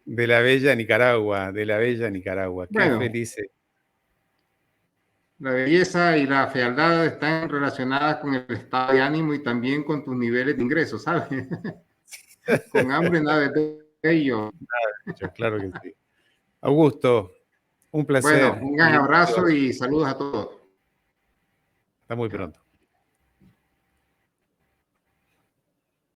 De la bella Nicaragua, de la bella Nicaragua. Qué Bueno, felices. la belleza y la fealdad están relacionadas con el estado de ánimo y también con tus niveles de ingresos, ¿sabes? Con hambre nada de bello. Claro que sí. Augusto, un placer. Bueno, un gran abrazo y saludos a todos. Hasta muy pronto.